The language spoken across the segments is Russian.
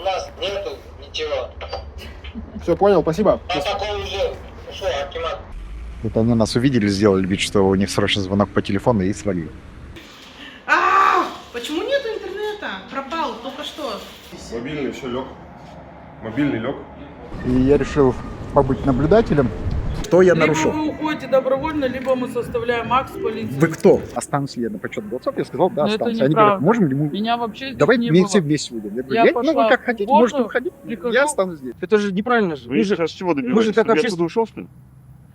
У нас нету ничего. Все, понял, спасибо. Протокол уже ушел, Акимат. Вот они нас увидели, сделали вид, что у них срочный звонок по телефону и свалили. Почему нету интернета? Пропал только что. Мобильный все лег. Мобильный лег. И я решил побыть наблюдателем. Что я нарушил? Либо вы уходите добровольно, либо мы составляем акт с полицией. Вы кто? Останусь ли я на почет голосов? Я сказал, да, Но это останусь. Они говорят, неправда. можем ли мы... Меня вообще здесь Давай не мы было. все вместе уйдем. Я говорю, Я ну пошла вы как хотите, в воду, можете выходить. прихожу. Я останусь здесь. Это же неправильно же. Вы сейчас чего добиваетесь? Мы же как Чтобы я общественный оттуда ушел, что ли?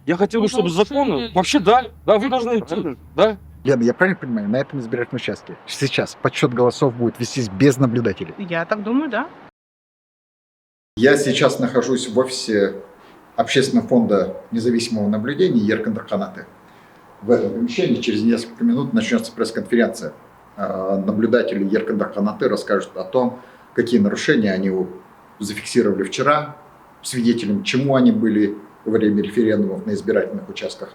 Я хотел бы, чтобы законно. Вообще, да, вы должны идти. Правильно? Да. Лена, я правильно понимаю, на этом избирательном участке сейчас подсчет голосов будет вестись без наблюдателей? Я так думаю, да. Я сейчас нахожусь в офисе Общественного фонда независимого наблюдения Еркандаханаты. В этом помещении через несколько минут начнется пресс-конференция. Наблюдатели Еркандаханаты расскажут о том, какие нарушения они зафиксировали вчера, свидетелем чему они были во время референдумов на избирательных участках.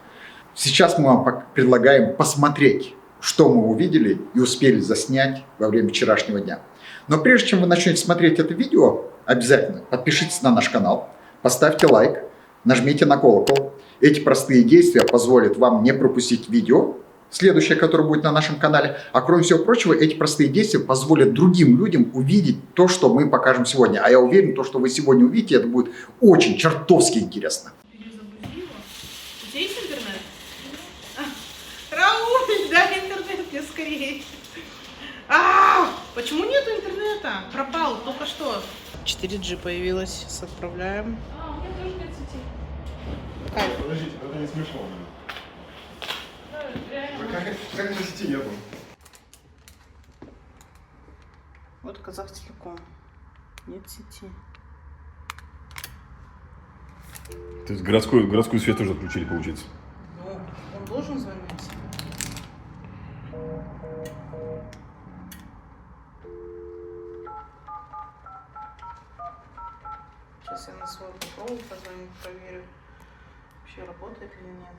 Сейчас мы вам предлагаем посмотреть, что мы увидели и успели заснять во время вчерашнего дня. Но прежде чем вы начнете смотреть это видео, обязательно подпишитесь на наш канал, поставьте лайк, нажмите на колокол. Эти простые действия позволят вам не пропустить видео, следующее, которое будет на нашем канале. А кроме всего прочего, эти простые действия позволят другим людям увидеть то, что мы покажем сегодня. А я уверен, то, что вы сегодня увидите, это будет очень чертовски интересно. У тебя есть интернет? Рауль, дай интернет мне скорее. Почему нету интернета? Пропал только что. 4G появилась. Сейчас отправляем. У меня тоже нет сети. Кайф. Подождите, это не смешно. Да, реально. Как на сети нету? Вот Казахтелеком. Нет сети. То есть городскую свет тоже отключили, получается. Ну, он должен звонить. Сейчас я на свой попробую позвонить, проверю, вообще работает или нет.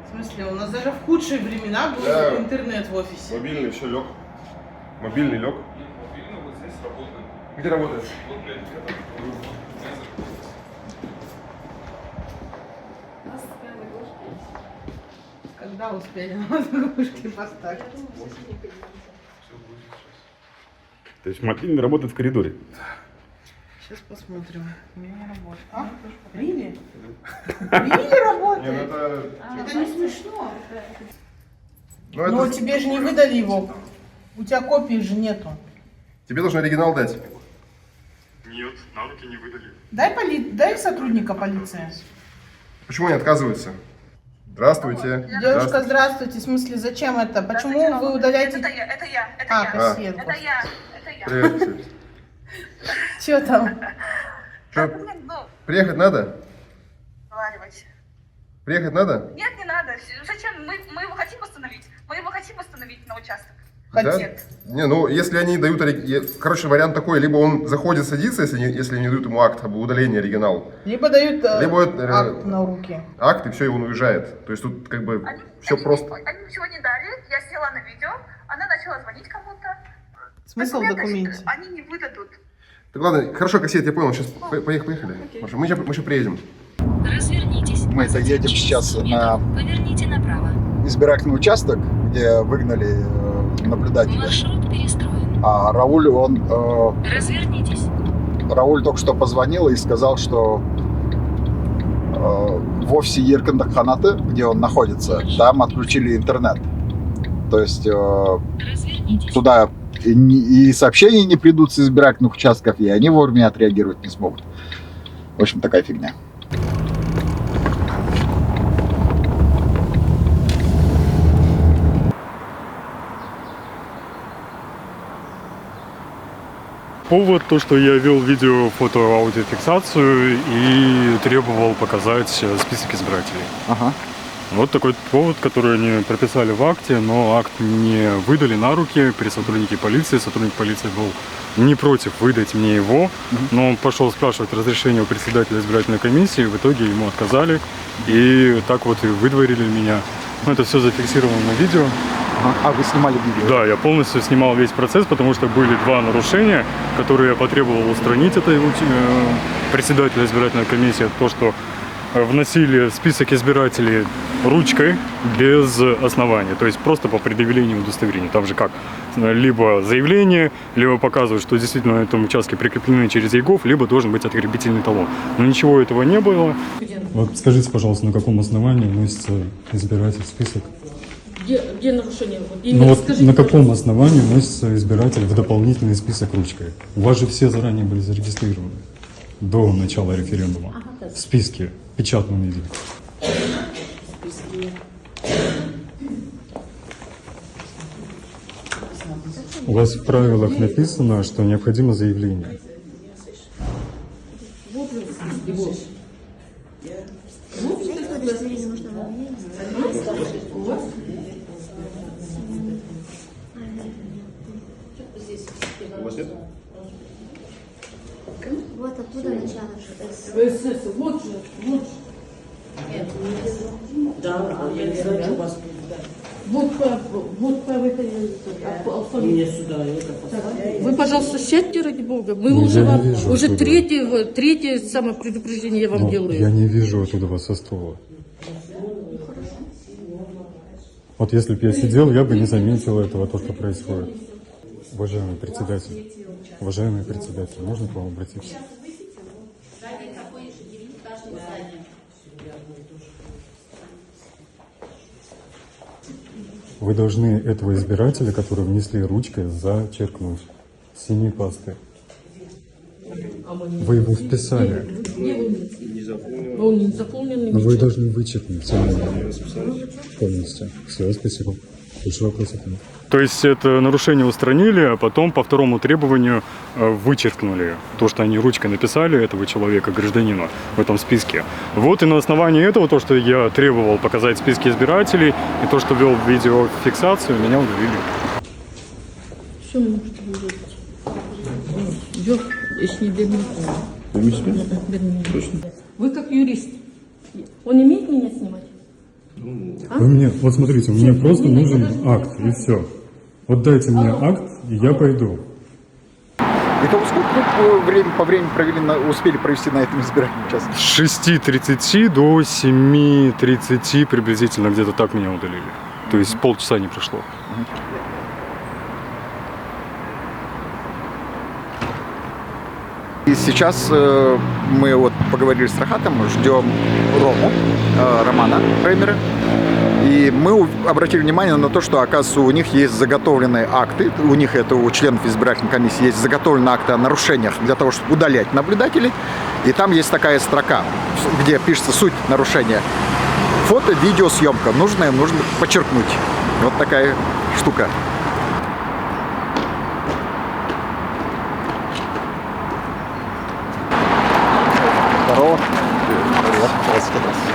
В смысле, у нас даже в худшие времена был Да. интернет в офисе. Мобильный все лег. Мобильный лег. Мобильный вот здесь работает. Где работает? Вот, блядь, это. У нас такая заглушка есть. Когда успели на заглушки поставить? Я думаю, в соседней кабинете. То есть мобильный работает в коридоре. Сейчас посмотрим. У меня не работает. Рили? Рили работает? Это не смешно. Но тебе же не выдали его. У тебя копии же нету. Тебе должен оригинал дать. Нет, на руки не выдали. Дай сотрудника полиции. Почему они отказываются? Здравствуйте. Девушка, здравствуйте. В смысле, зачем это? Почему вы удаляете... Это я. Кассетку. Это я. Привет. Че там? Что, Ну, приехать надо? разговаривать. Приехать надо? Нет, не надо. Зачем? Мы его хотим остановить. Мы его хотим остановить на участок. Да? Нет. Не, ну если они дают... Короче, вариант такой, либо он заходит, садится, если не дают ему акт об удалении оригинал. Либо дают Либо акт на руки. акт, и все, и он уезжает. То есть тут как бы все просто. Они ничего не дали. Я села на видео. Она начала звонить кому-то. Смысл в документе? Они не выдадут. Так ладно, хорошо, кассет, я понял, сейчас поехали. Маша, мы сейчас приедем. Развернитесь. Мы заедем сейчас на Поверните направо. избирательный участок, где выгнали наблюдателя. Маршрут перестроен. А Рауль, Развернитесь. Рауль только что позвонил и сказал, что в офисе Еркандаханаты, где он находится, там отключили интернет. То есть Развернитесь. туда и сообщения не придут с избирательных участков, и они вовремя отреагировать не смогут. В общем, такая фигня. Повод то, что я вел видео, фото, аудиофиксацию и требовал показать список избирателей. Ага. Вот такой повод, который они прописали в акте, но акт не выдали на руки при сотруднике полиции. Сотрудник полиции был не против выдать мне его, но он пошел спрашивать разрешение у председателя избирательной комиссии, в итоге ему отказали, и так вот и выдворили меня. Это все зафиксировано на видео. Ага. А вы снимали видео? Да, я полностью снимал весь процесс, потому что были два нарушения, которые я потребовал устранить этой председателя избирательной комиссии. То, что вносили в список избирателей ручкой без основания, то есть просто по предъявлению удостоверения. Там же как, либо заявление, либо показывают, что действительно на этом участке прикреплены через ЕГОВ, либо должен быть открепительный талон. Но ничего этого не было. Вот скажите, пожалуйста, на каком основании вносится избиратель в список? Где нарушение? Ну вот на каком основании вносится избиратель в дополнительный список ручкой? У вас же все заранее были зарегистрированы до начала референдума в списке, в печатном виде. У вас в правилах написано, что необходимо заявление. Вот оттуда начало. Вот же. Да, я не знаю, что у вас. Вот по этой алфавиту. Сюда. Вы, пожалуйста, сядьте, ради бога. Мы уже вам уже третье самое предупреждение я вам делаю. Я не вижу оттуда вас со стола. Вот если бы я сидел, я бы не заметил этого, то, что происходит. Уважаемый председатель, можно к вам обратиться? Вы должны этого избирателя, который внесли ручкой, зачеркнуть синей пастой. Вы его вписали. Он не заполнен. Но вы должны вычеркнуть полностью. Все, спасибо. Больше вопросов нет. То есть это нарушение устранили, а потом по второму требованию вычеркнули то, что они ручкой написали этого человека, гражданина, в этом списке. Вот и на основании этого, то, что я требовал показать списки избирателей, и то, что вел видеофиксацию, меня удалили. Все можете говорить. Если не Вы как юрист. Он имеет меня снимать? Вы мне, вот смотрите, мне просто нужен акт, и все. Вот дайте мне акт, и я пойду. Итого сколько вы по времени успели провести на этом избирательном участке? С 6:30 до 7:30 приблизительно, где-то так меня удалили. То есть полчаса не прошло. И сейчас мы вот поговорили с Рахатом, ждем Романа Реймера. И мы обратили внимание на то, что, оказывается, у них есть заготовленные акты, у них, это у членов избирательной комиссии, есть заготовленные акты о нарушениях для того, чтобы удалять наблюдателей. И там есть такая строка, где пишется суть нарушения. Фото, видеосъемка. Нужно подчеркнуть. Вот такая штука. Здорово. Привет. Здравствуйте.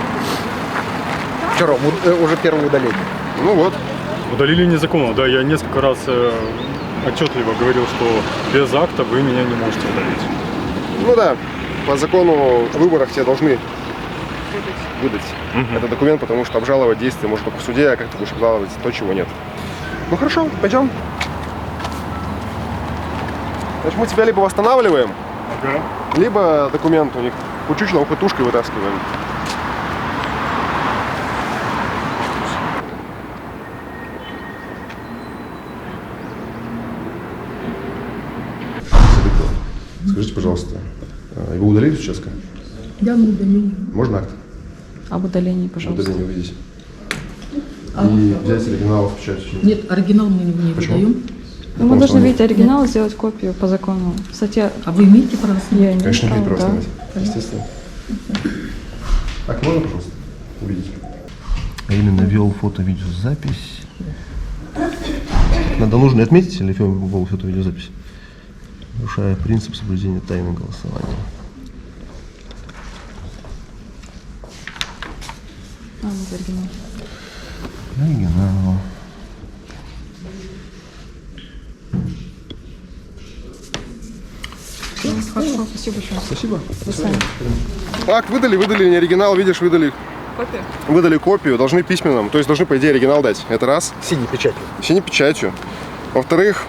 Вчера уже первое удаление. Ну вот. Удалили незаконно, да, я несколько раз отчетливо говорил, что без акта вы меня не можете удалить. Ну да, по закону о выборах тебе должны выдать этот документ, потому что обжаловать действия может только в суде, а как ты будешь обжаловать то, чего нет. Ну хорошо, пойдем. Значит, мы тебя либо восстанавливаем, либо документ у них учучилом пытушкой вытаскиваем. Скажите, пожалуйста, его удалили с участка? Да, мы удалили. Можно акт? Об удалении, пожалуйста. Удаление увидеть. И взять оригинал в печать. Нет, оригинал мы не выдаем. Мы должны видеть оригинал и сделать копию по закону. Статья... А вы имеете право снимать? Я имею Конечно, имеет право да. снимать. Естественно. Так, можно, пожалуйста, увидеть? А именно вел фото-видеозапись. Нужно отметить или вел фото-видеозапись? Нарушая принцип соблюдения тайны голосования. Вот оригинал. Оригинал. Хорошо, спасибо большое. Спасибо. До свидания. Акт выдали не оригинал, видишь, выдали. копию? Выдали копию, должны письменным, то есть должны, по идее, оригинал дать. Это раз. Синей печатью. Синей печатью. Во-вторых,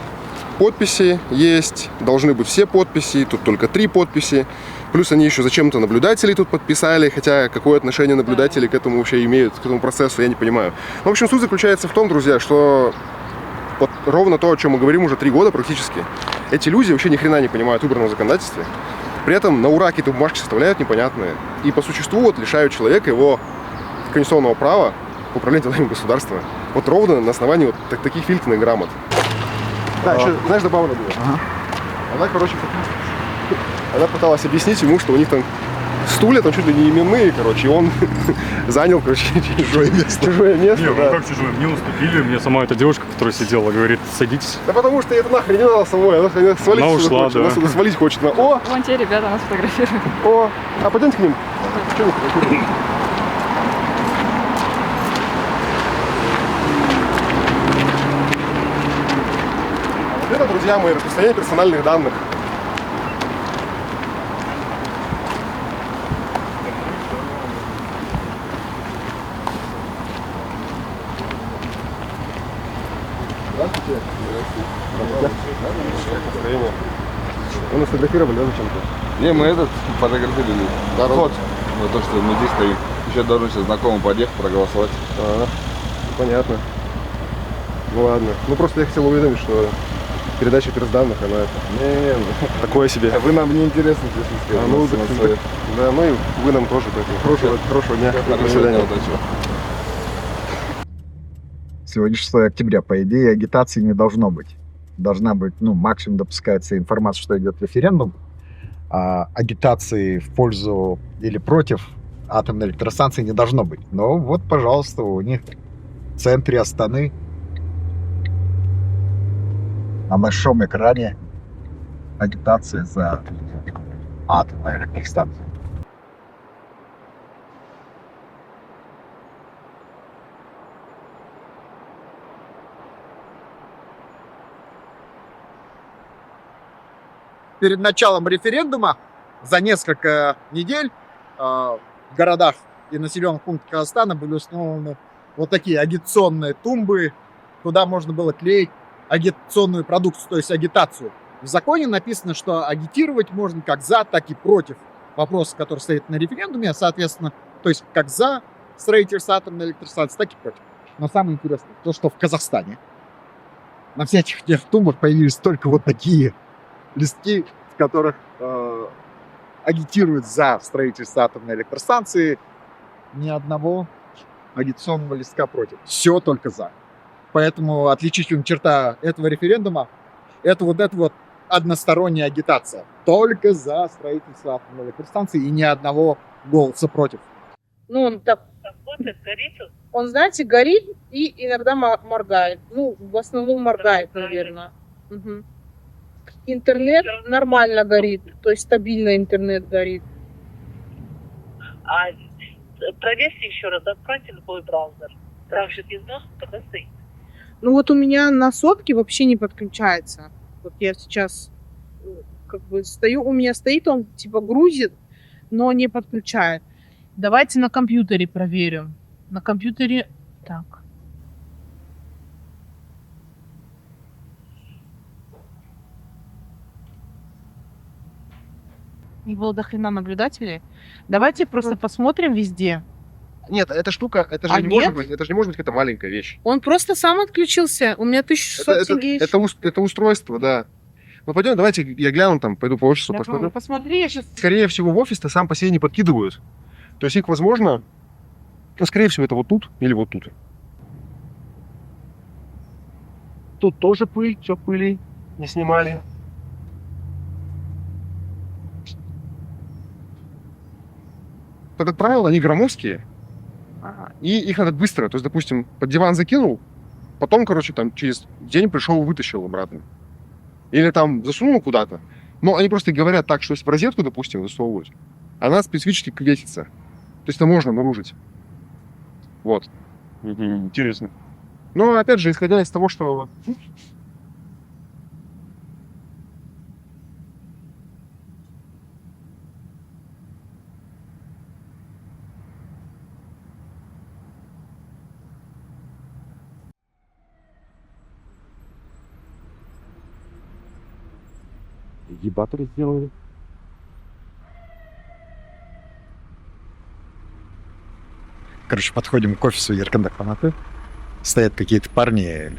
подписи есть, должны быть все подписи, тут только 3 подписи. Плюс они еще зачем-то наблюдателей тут подписали, хотя какое отношение наблюдатели к этому вообще имеют, к этому процессу, я не понимаю. В общем, суть заключается в том, друзья, что вот ровно то, о чем мы говорим уже 3 года практически, эти люди вообще ни хрена не понимают в выборном законодательстве. При этом на ура какие-то бумажки составляют непонятные. И по существу вот лишают человека его конституционного права управлять делами государства. Вот ровно на основании вот таких фильтрных грамот. Да, еще, знаешь, добавлено было. Она, короче, она пыталась объяснить ему, что у них там стулья там чуть ли не именные, короче, и он занял, короче, чужое место. Чужое место, Не, да. ну как чужое? Мне уступили, мне сама эта девушка, которая сидела, говорит, садитесь. Да потому что это нахрен не надо самой, она свалить Она сюда ушла, хочет, да. она сюда свалить хочет. О, Вон те ребята нас фотографируют. о, а пойдемте к ним. Что вы фотографируете? Это, друзья мои, распространение персональных данных. Здравствуйте. Здравствуйте. Вы нас фотографировали, да, зачем-то? Не, мы фотографировали вход. Ну, то, что мы здесь стоим. Еще должен сейчас знакомый подъехать, проголосовать. Понятно. Ну ладно. Ну просто я хотел уведомить, что передача персданных, она это... Не, такое себе. вы нам не интересны, если Ну, да, ну и вы нам тоже. Хорошего дня. До свидания. Сегодня 6 октября. По идее, агитации не должно быть. Должна быть, максимум допускается информация, что идет референдум. А агитации в пользу или против атомной электростанции не должно быть. Но вот, пожалуйста, у них в центре Астаны на большом экране агитация за атомную электростанцию. Перед началом референдума за несколько недель в городах и населенных пунктах Казахстана были установлены вот такие агитационные тумбы, куда можно было клеить агитационную продукцию, то есть агитацию. В законе написано, что агитировать можно как за, так и против вопроса, который стоит на референдуме, соответственно, то есть как за строительство атомной электростанции, так и против. Но самое интересное, то, что в Казахстане на всяких этих тумбах появились только вот такие листки, в которых агитируют за строительство атомной электростанции, ни одного агитационного листка против. Все только за. Поэтому отличительная черта этого референдума – это вот односторонняя агитация. Только за строительство атомной электростанции и ни одного голоса против. Ну, он так работает, горит. Он, знаете, горит и иногда моргает. Ну, в основном моргает, наверное. Угу. Интернет нормально горит, то есть стабильно интернет горит. А проверьте еще раз, откройте любой браузер. Там же без носа тогда стоит. Ну вот у меня на сотке вообще не подключается. Вот я сейчас как бы стою, у меня стоит, он типа грузит, но не подключает. Давайте на компьютере проверим. На компьютере так. Не было до хрена наблюдателей. Давайте просто посмотрим везде. Нет, эта штука, это же не может быть какая-то маленькая вещь. Он просто сам отключился. У меня 1600 тенге. Это устройство, да. Ну пойдем, давайте я гляну там, пойду по офису посмотрю. Посмотри, я сейчас... Скорее всего, в офис-то сам по себе не подкидывают. То есть их, возможно, скорее всего, это вот тут или вот тут. Тут тоже пыль, все пыли не снимали. Как правило, они громоздкие, и их надо быстро. То есть, допустим, под диван закинул, потом, короче, там через день пришел, вытащил обратно. Или там засунул куда-то. Но они просто говорят так, что если в розетку, допустим, засовывают, она специфически весится. То есть это можно обнаружить. Вот. Интересно. Но, опять же, исходя из того, что... Ебаторы сделали. Короче, подходим к офису Еркандаханаты. Стоят какие-то парни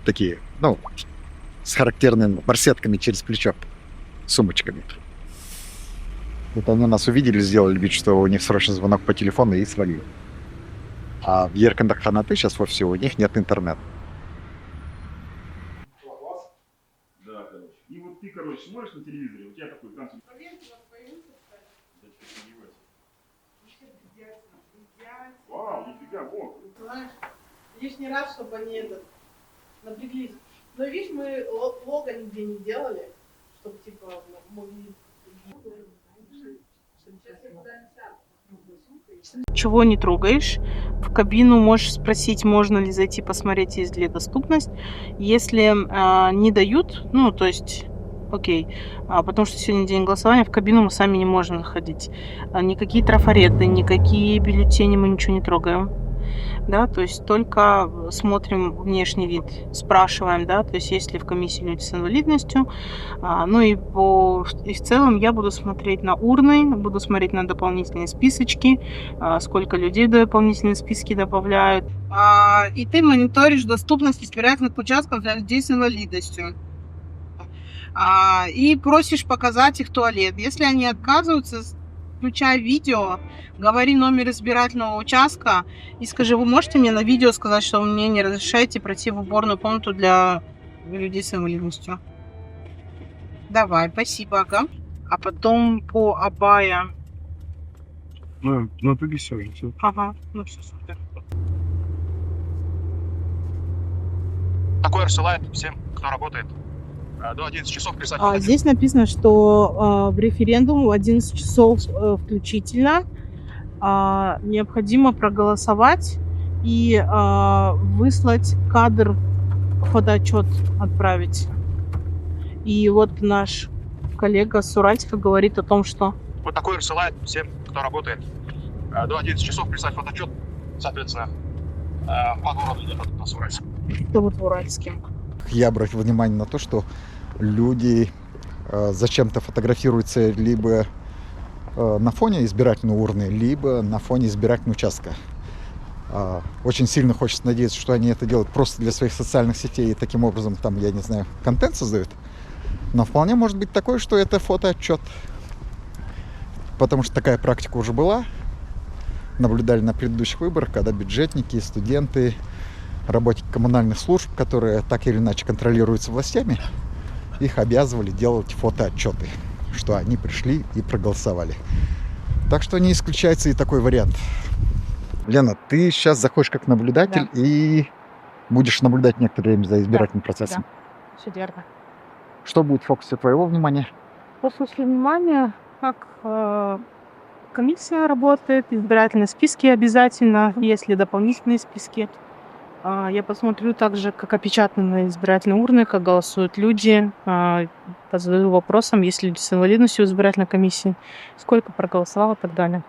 такие, ну, с характерными барсетками через плечо, сумочками. Вот они нас увидели, сделали вид, что у них срочный звонок по телефону и свалили. А в Еркандаханаты сейчас во всего у них нет интернета. Да, короче. И вот ты, короче, смотришь на телевизоре, у тебя такой там... Вау, нифига, вот. Знаешь, лишний раз, чтобы они напряглись. Но видишь, мы лого нигде не делали, чтобы типа могли... Чего не трогаешь? В кабину можешь спросить, можно ли зайти посмотреть, есть ли доступность. Если не дают, ну, то есть, окей, потому что сегодня день голосования, в кабину мы сами не можем заходить. Никакие трафареты, никакие бюллетени мы ничего не трогаем. Да, то есть только смотрим внешний вид, спрашиваем, да, то есть есть ли в комиссии люди с инвалидностью. Ну и в целом я буду смотреть на урны, буду смотреть на дополнительные списочки, сколько людей в дополнительные списки добавляют. И ты мониторишь доступность избирательных участков для людей с инвалидностью. И просишь показать их туалет. Если они отказываются, включай видео, говори номер избирательного участка и скажи, вы можете мне на видео сказать, что вы мне не разрешаете пройти в уборную комнату для людей с инвалидностью. Давай, спасибо, ага. А потом по Абая. Ну, в итоге все. Ага, ну все, супер. Такое рассылает всем, кто работает. До 11 часов писать. Здесь написано, что в референдум в 11 часов включительно необходимо проголосовать и выслать кадр, фотоотчет отправить. И вот наш коллега с Уральска говорит о том, что... Вот такое рассылает всем, кто работает. До 11 часов писать фотоотчет, соответственно, по городу идет у нас в Уральске. Это вот в Уральске. Я обратил внимание на то, что люди зачем-то фотографируются либо на фоне избирательной урны, либо на фоне избирательного участка. Очень сильно хочется надеяться, что они это делают просто для своих социальных сетей и таким образом, там, я не знаю, контент создают. Но вполне может быть такое, что это фотоотчет. Потому что такая практика уже была. Наблюдали на предыдущих выборах, когда бюджетники, студенты, работники коммунальных служб, которые так или иначе контролируются властями, их обязывали делать фотоотчеты, что они пришли и проголосовали. Так что не исключается и такой вариант. Лена, ты сейчас заходишь как наблюдатель, да, и будешь наблюдать некоторое время за избирательным процессом. Да, все верно. Что будет в фокусе твоего внимания? В фокусе внимания, как комиссия работает, избирательные списки обязательно, есть ли дополнительные списки. Я посмотрю также, как опечатаны избирательные урны, как голосуют люди. Позадаю вопросом, есть ли люди с инвалидностью в избирательной комиссии, сколько проголосовало и так далее.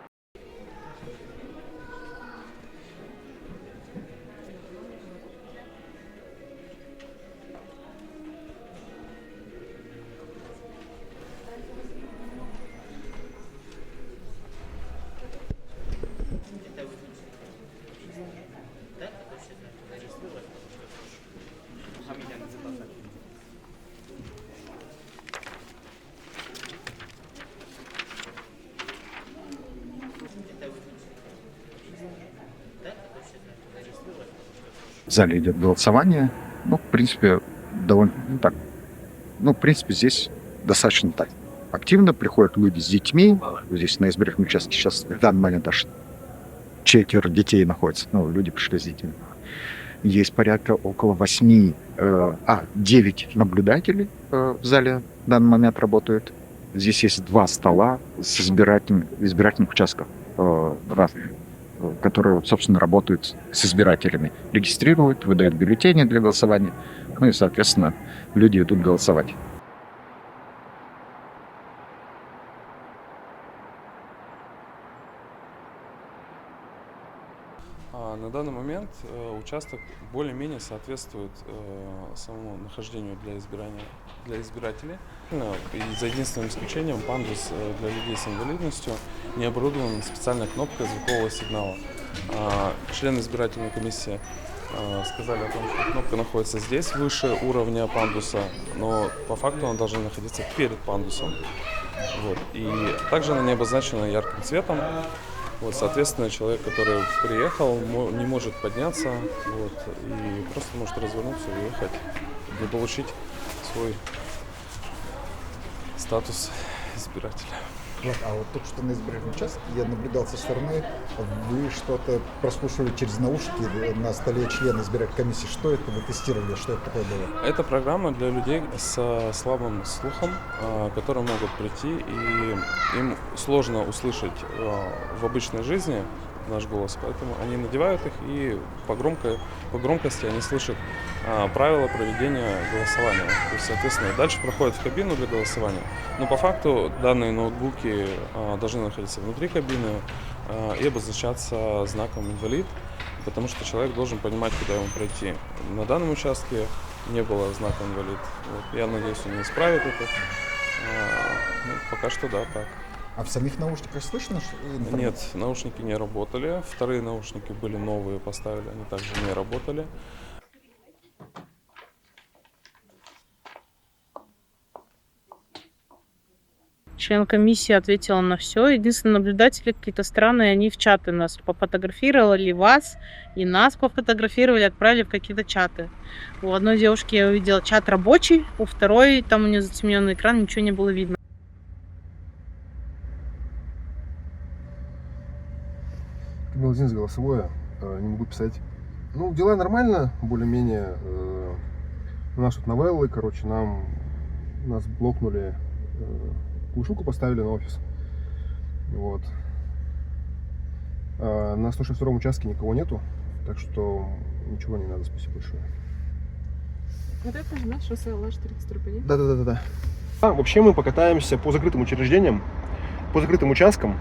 В зале идет голосование. Ну, в принципе, довольно так. Ну, в принципе, здесь достаточно так активно приходят люди с детьми. Здесь на избирательном участке сейчас в данный момент аж 4 детей находятся. Ну, люди пришли с детьми. Есть порядка около 9 наблюдателей в зале в данный момент работают. Здесь есть 2 стола с избирательных участков разных, которые, собственно, работают с избирателями. Регистрируют, выдают бюллетени для голосования. Ну и, соответственно, люди идут голосовать. На данный момент участок более-менее соответствует самому нахождению для избирателей. И за единственным исключением пандус для людей с инвалидностью не оборудован специальной кнопкой звукового сигнала. Члены избирательной комиссии сказали о том, что кнопка находится здесь, выше уровня пандуса, но по факту она должна находиться перед пандусом. Вот. И также она не обозначена ярким цветом. Вот, соответственно, человек, который приехал, не может подняться, вот, и просто может развернуться и уехать, не получить свой статус избирателя. Вот, а вот только что на избирательном участке я наблюдал со стороны, вы что-то прослушивали через наушники на столе члена избирательной комиссии. Что это вы тестировали, что это такое было? Это программа для людей с слабым слухом, которые могут прийти, и им сложно услышать в обычной жизни наш голос, поэтому они надевают их, и по громкости они слышат правила проведения голосования. То есть, соответственно, дальше проходят в кабину для голосования. Но по факту данные ноутбуки должны находиться внутри кабины и обозначаться знаком «инвалид», потому что человек должен понимать, куда ему пройти. На данном участке не было знака «инвалид». Вот. Я надеюсь, он не исправит это. Пока что да, так. А в самих наушниках слышно? Нет, наушники не работали. Вторые наушники были новые, поставили, они также не работали. Член комиссии ответил на все. Единственные наблюдатели какие-то странные, они в чаты нас пофотографировали, вас и нас пофотографировали, отправили в какие-то чаты. У одной девушки я увидела чат рабочий, у второй, там у нее затемненный экран, ничего не было видно. Бензин голосовое, не могу писать. Ну, дела нормально, более-менее. У нас тут новеллы, короче, нас блокнули, глушилку поставили на офис. Вот. На 162-м участке никого нету, так что ничего не надо, спасибо большое. Вот это же наше шоссе Алаш-33, Да. Вообще мы покатаемся по закрытым учреждениям, по закрытым участкам.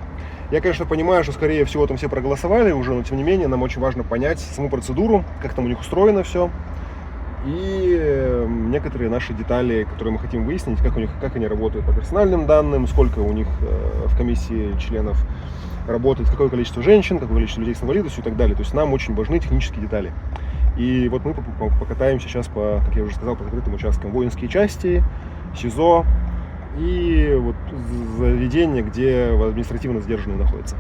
Я, конечно, понимаю, что, скорее всего, там все проголосовали уже, но, тем не менее, нам очень важно понять саму процедуру, как там у них устроено все, и некоторые наши детали, которые мы хотим выяснить, как они работают по персональным данным, сколько у них в комиссии членов работает, какое количество женщин, какое количество людей с инвалидностью и так далее. То есть нам очень важны технические детали. И вот мы покатаемся сейчас по, как я уже сказал, по закрытым участкам. Воинские части, СИЗО и вот заведение, где административно задержанные находятся.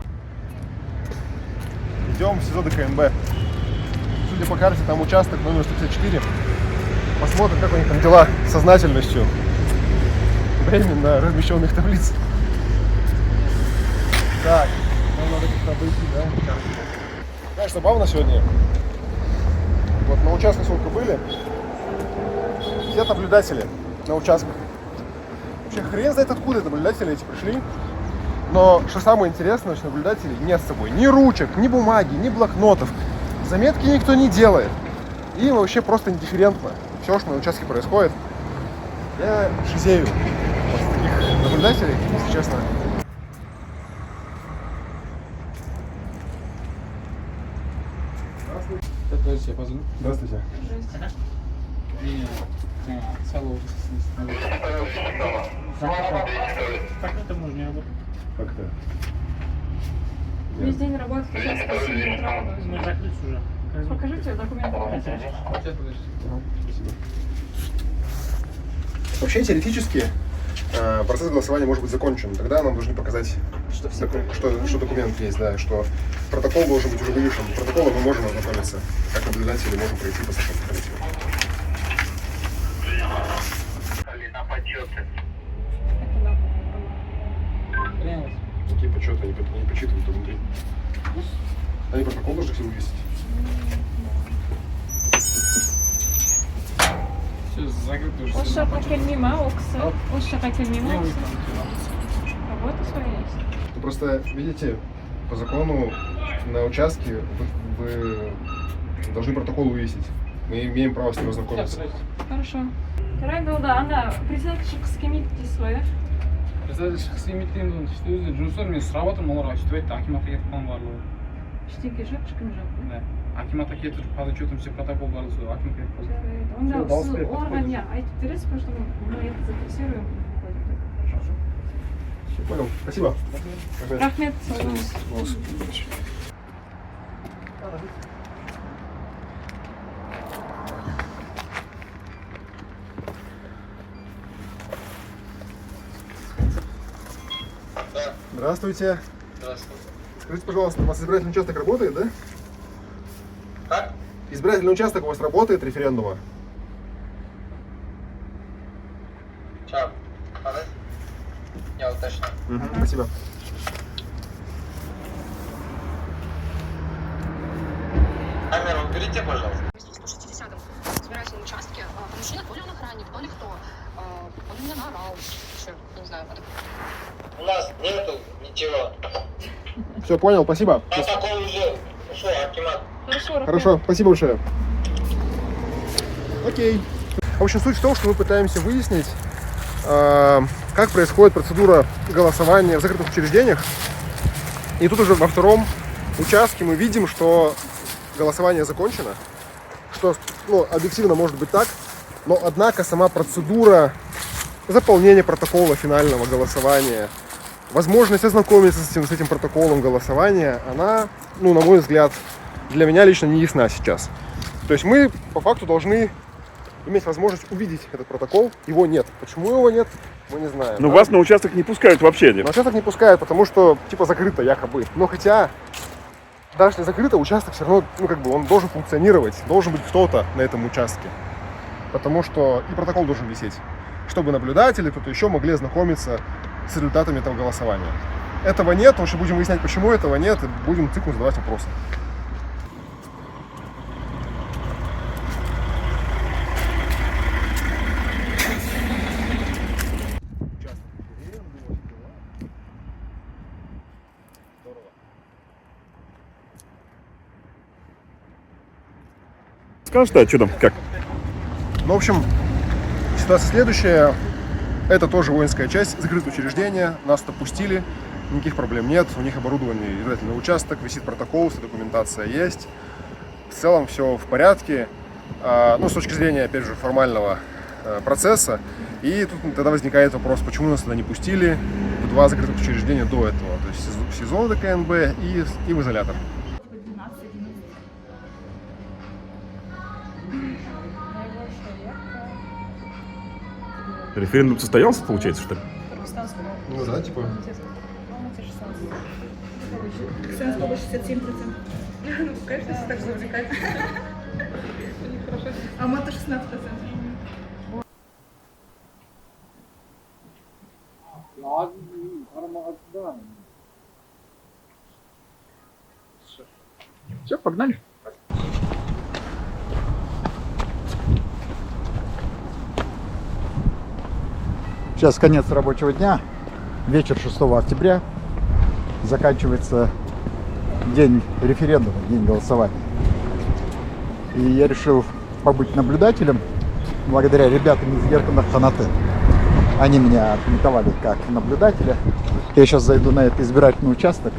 Идем в СИЗО ДКНБ. Судя по карте, там участок номер 154. Посмотрим, как у них там дела с сознательностью временно размещенных таблиц. Так, нам надо как-то обойти, да? Конечно, забавно сегодня. Вот на участках сколько были. Все наблюдатели на участках. Вообще хрен знает, откуда это наблюдатели эти пришли. Но что самое интересное, что наблюдателей нет с собой ни ручек, ни бумаги, ни блокнотов. Заметки никто не делает. И им вообще просто индифферентно все, что на участке происходит. Я шизею от таких наблюдателей, если честно. Здравствуйте, я позвоню. Здравствуйте. Как это можно не работать? Как это? Весь день работает участка с 7 утра. Мы закрылись уже. Покажите документы. Сейчас, подождите. Спасибо. Вообще теоретически процесс голосования может быть закончен. Тогда нам должны показать, что документ есть, да, что протокол должен быть уже вывешен. Протоколом мы можем ознакомиться, как наблюдатели можем пройти по составу коллектива. Какие почеты они не почитывают внутри? Они протокол должны все вывесить. Все закрыто уже. Ошака кельмима окса. Ошака кельмима окса. Работа своя есть. Ну, просто, видите, по закону на участке вы должны протокол вывесить. Мы имеем право с ним ознакомиться. Хорошо. Райдолда, она председательшік скемитти своя. Председательшік скемиттен жұмыстар мен сұрап отырмын, оларға сөйтіп айтты, акиматқа кетіп қалған барлығы. Штеки жеп, шкім жеп. Да. акиматқа кетіп подотчетом все протокол бар сол аким керек болса. Онда дауыс сіз беріп оларға не айтып бересіз, потому что мы это зафиксируем. Все, понял. Спасибо. Рахмет, сау болыңыз. Здравствуйте. Здравствуйте. Скажите, пожалуйста, у вас избирательный участок работает, да? Как? Избирательный участок у вас работает референдума? Сейчас. Я уточню. Спасибо. Камеру уберите, пожалуйста. В 160-м избирательном участке мужчина, то ли он охранник, то ли кто. Он меня наорал. Еще, не знаю. У нас нету ничего. Все, понял, спасибо. Протокол уже ушел, акимат. Хорошо, спасибо большое. Окей. В общем, суть в том, что мы пытаемся выяснить, как происходит процедура голосования в закрытых учреждениях. И тут уже во втором участке мы видим, что голосование закончено, что объективно может быть так, но однако сама процедура заполнения протокола финального голосования, возможность ознакомиться с этим протоколом голосования, она, на мой взгляд, для меня лично не ясна сейчас. То есть мы по факту должны иметь возможность увидеть этот протокол. Его нет. Почему его нет, мы не знаем. Но вас на участок не пускают вообще? На участок не пускают, потому что закрыто якобы. Но хотя, даже если закрыто, участок все равно, он должен функционировать. Должен быть кто-то на этом участке. Потому что и протокол должен висеть. Чтобы наблюдатели, кто-то еще могли ознакомиться с результатами этого голосования. Этого нет, потому что будем выяснять, почему этого нет, и будем циклу задавать вопросы. Скажешь, что там, как? В общем, ситуация следующая. Это тоже воинская часть, закрытое учреждение. Нас туда пустили, никаких проблем нет. У них оборудование, избирательный участок, висит протокол, вся документация есть. В целом все в порядке. С точки зрения, опять же, формального процесса. И тут тогда возникает вопрос, почему нас туда не пустили в два закрытых учреждения до этого. То есть в СИЗО ДКНБ и в изолятор. Референдум состоялся, получается, что ли? Ну да, типа. Ксенс было 67%. Ну, конечно, если так завлекать. А мата 16%. Все, погнали. Сейчас конец рабочего дня, вечер 6 октября, заканчивается день референдума, день голосования. И я решил побыть наблюдателем благодаря ребятам из Еркандаханаты. Они меня отметовали как наблюдателя. Я сейчас зайду на этот избирательный участок,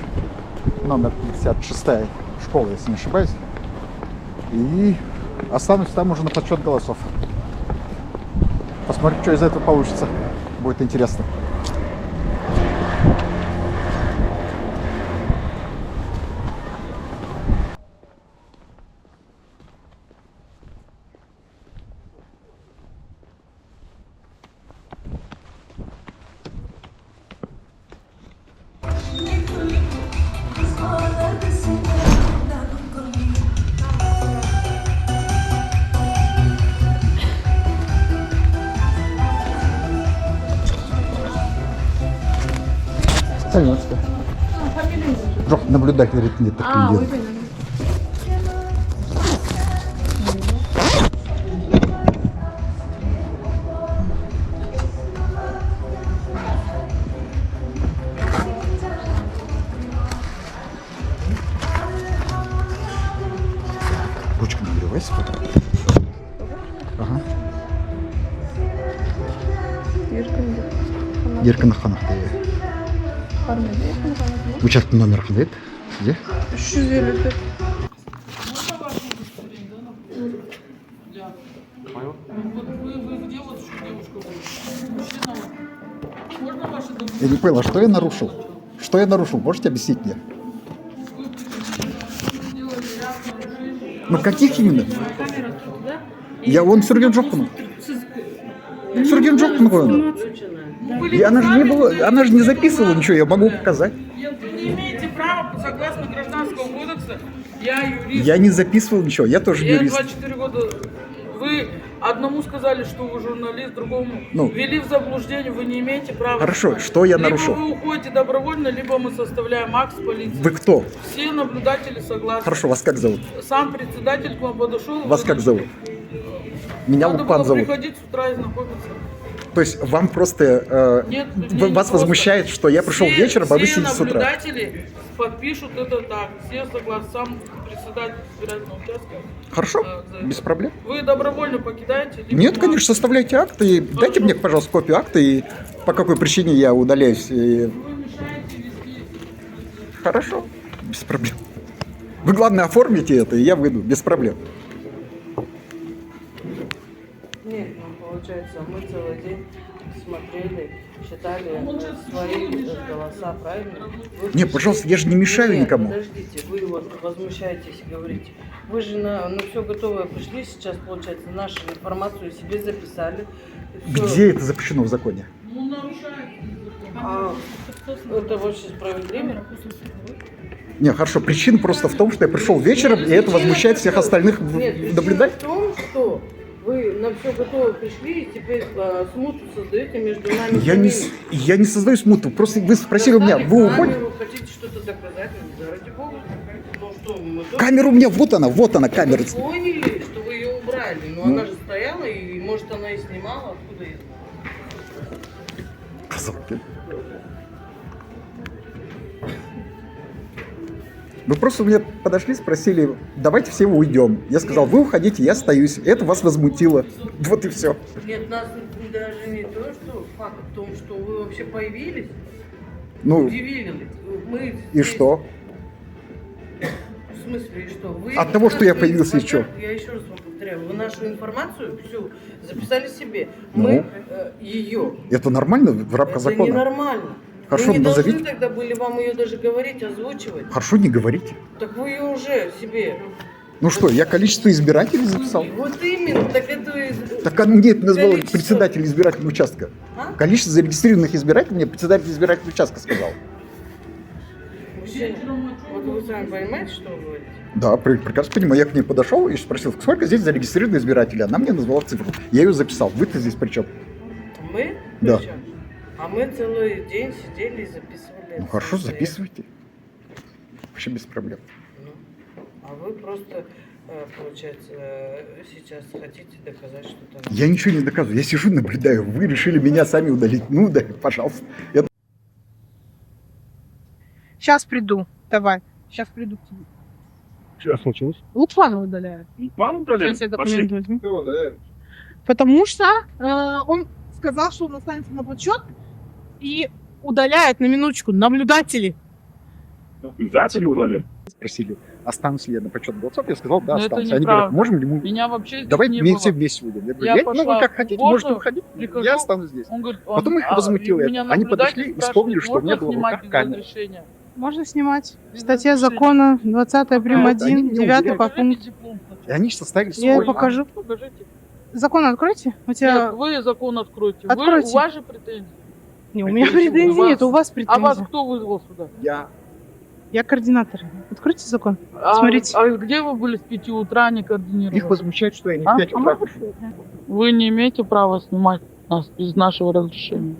номер 56 школа, если не ошибаюсь, и останусь там уже на подсчет голосов. Посмотрим, что из этого получится. Будет интересно. Сальнёцкая. Жоқ, наблюдатель ретінде тіркелген. Ручка нагревайся. Ага. Еркінаханақта. Участок Участок номер қандай еді сізде? 350. Да. Понял? Вот вы где вот еще девушка была? Мужчина вот. Можно ваши документы? Я не понял, а что я нарушил? Что я нарушил? Можете объяснить мне? Ну каких именно? Он Сургенджоктан. Сургенджоктан говорю. И она же не записывала ничего, я могу показать. Вы не имеете права, согласно Гражданского кодекса, я юрист. Я не записывал ничего, я тоже Я юрист. 24 года. Вы одному сказали, что вы журналист, другому Ну. ввели в заблуждение, вы не имеете права. Хорошо, что я нарушил? Либо вы уходите добровольно, либо мы составляем акт с полицией. Вы кто? Все наблюдатели согласны. Хорошо, вас как зовут? Сам председатель к вам подошел. Вас как зовут? Меня Надо Лупан было зовут. приходить с утра и знакомиться. То есть вам просто Нет, вас возмущает, что я пришел вечером, а вы сидите с утра? Все наблюдатели подпишут это так. Все согласны. Сам председатель избирательного участка. Хорошо, без проблем. Вы добровольно покидаете? либо Нет, мы- конечно, составляйте акт и дайте мне, пожалуйста, копию акта и по какой причине я удаляюсь. И... Хорошо, без проблем. Вы, главное, оформите это, и я выйду, без проблем. Нет, ну, получается, мы целый день смотрели, считали свои голоса, правильно? Не, пожалуйста, я же не мешаю Нет, никому. Подождите, вы вот возмущаетесь и говорите. Вы же на все готовое пришли сейчас, получается, нашу информацию себе записали. Всё. Где это запрещено в законе? Ну, нарушаете. Это вообще справедливо? Не, хорошо, причина просто в том, что я пришел вечером, и это возмущает всех остальных Нет, наблюдателей. причина в том, что вы на все готовое пришли, и теперь смуту создаете между нами. Я не создаю смуту, просто вы спросили у меня, вы уходите? Вы хотите что-то доказать? Ну, ради бога. Ну что, мы тоже Камера у меня, вот она камера. поняли, что вы ее убрали. Но она же стояла, и может она и снимала, откуда я знаю. Вы просто мне подошли, спросили, давайте все уйдем. Я сказал, вы уходите, я остаюсь. Это вас возмутило. Вот и все. Нет, нас даже не то, что факт в том, что вы вообще появились, Ну, удивили. Мы и что? В смысле, и что? Вы От того, что я нашу появился, и информацию- что? Я еще раз вам повторяю, вы нашу информацию всю записали себе. Ну? Мы ее. Это нормально в рамках Это закона? ненормально. Хорошо, вы не назовите. должны тогда были вам ее даже говорить, озвучивать. Хорошо, не говорите. Так вы ее уже себе. Ну что, я количество избирателей записал? Вот именно, так это... Так мне это назвал Количество. председатель избирательного участка. А? Количество зарегистрированных избирателей мне председатель избирательного участка сказал. Мужчина, вот вы сами понимаете, что вы говорите? Да, прекрасно понимаю. Я к ней подошел и спросил, сколько здесь зарегистрированных избирателей. Она мне назвала цифру. Я ее записал. Вы-то здесь при чем? Мы? Да. Причем? А мы целый день сидели и записывали. Ну это хорошо, всё. записывайте. Вообще без проблем. А вы просто, получается, сейчас хотите доказать что-то. Я ничего не доказываю. Я сижу, наблюдаю. Вы решили меня сами удалить. Ну да, пожалуйста. Я... Сейчас приду. Давай. Сейчас приду к тебе. Что случилось? Лукпана удаляют. Пан удаляет? Сейчас я Пошли. документы возьму. Потому что он сказал, что он останется на подсчет и удаляет на минуточку наблюдателей. Наблюдатели удаляют? Спросили, останусь ли я на почет голосов. Я сказал, да, Но это останусь. Они говорят, неправда. можем ли мы... Меня вообще здесь Давай не мы было. все вместе уйдем. Я говорю, Я ну пошла вы как хотите, в можете воздух, уходить. прихожу, Я останусь здесь. Он говорит, Потом их возмутило это. меня Они подошли и наблюдатель вспомнили, что у спрашивает, меня было в можно руках снимать без камера. разрешения? Можно снимать. Статья закона 20 прим. Вот, они 1, мне 9 уверяют. по пункту. И они составили Я свой покажу. акт. Покажите. Закон откройте. У тебя... Нет, вы закон откройте. Откройте. У вас же претензии. Не, у меня претензий нет, у вас А претензии. вас кто вызвал сюда? Я координатор. Откройте закон. А, Смотрите. А где вы были с 5 утра, не координировали? Их возмущает, что я не в 5 утра пришел. Вы не имеете права снимать нас без нашего разрешения.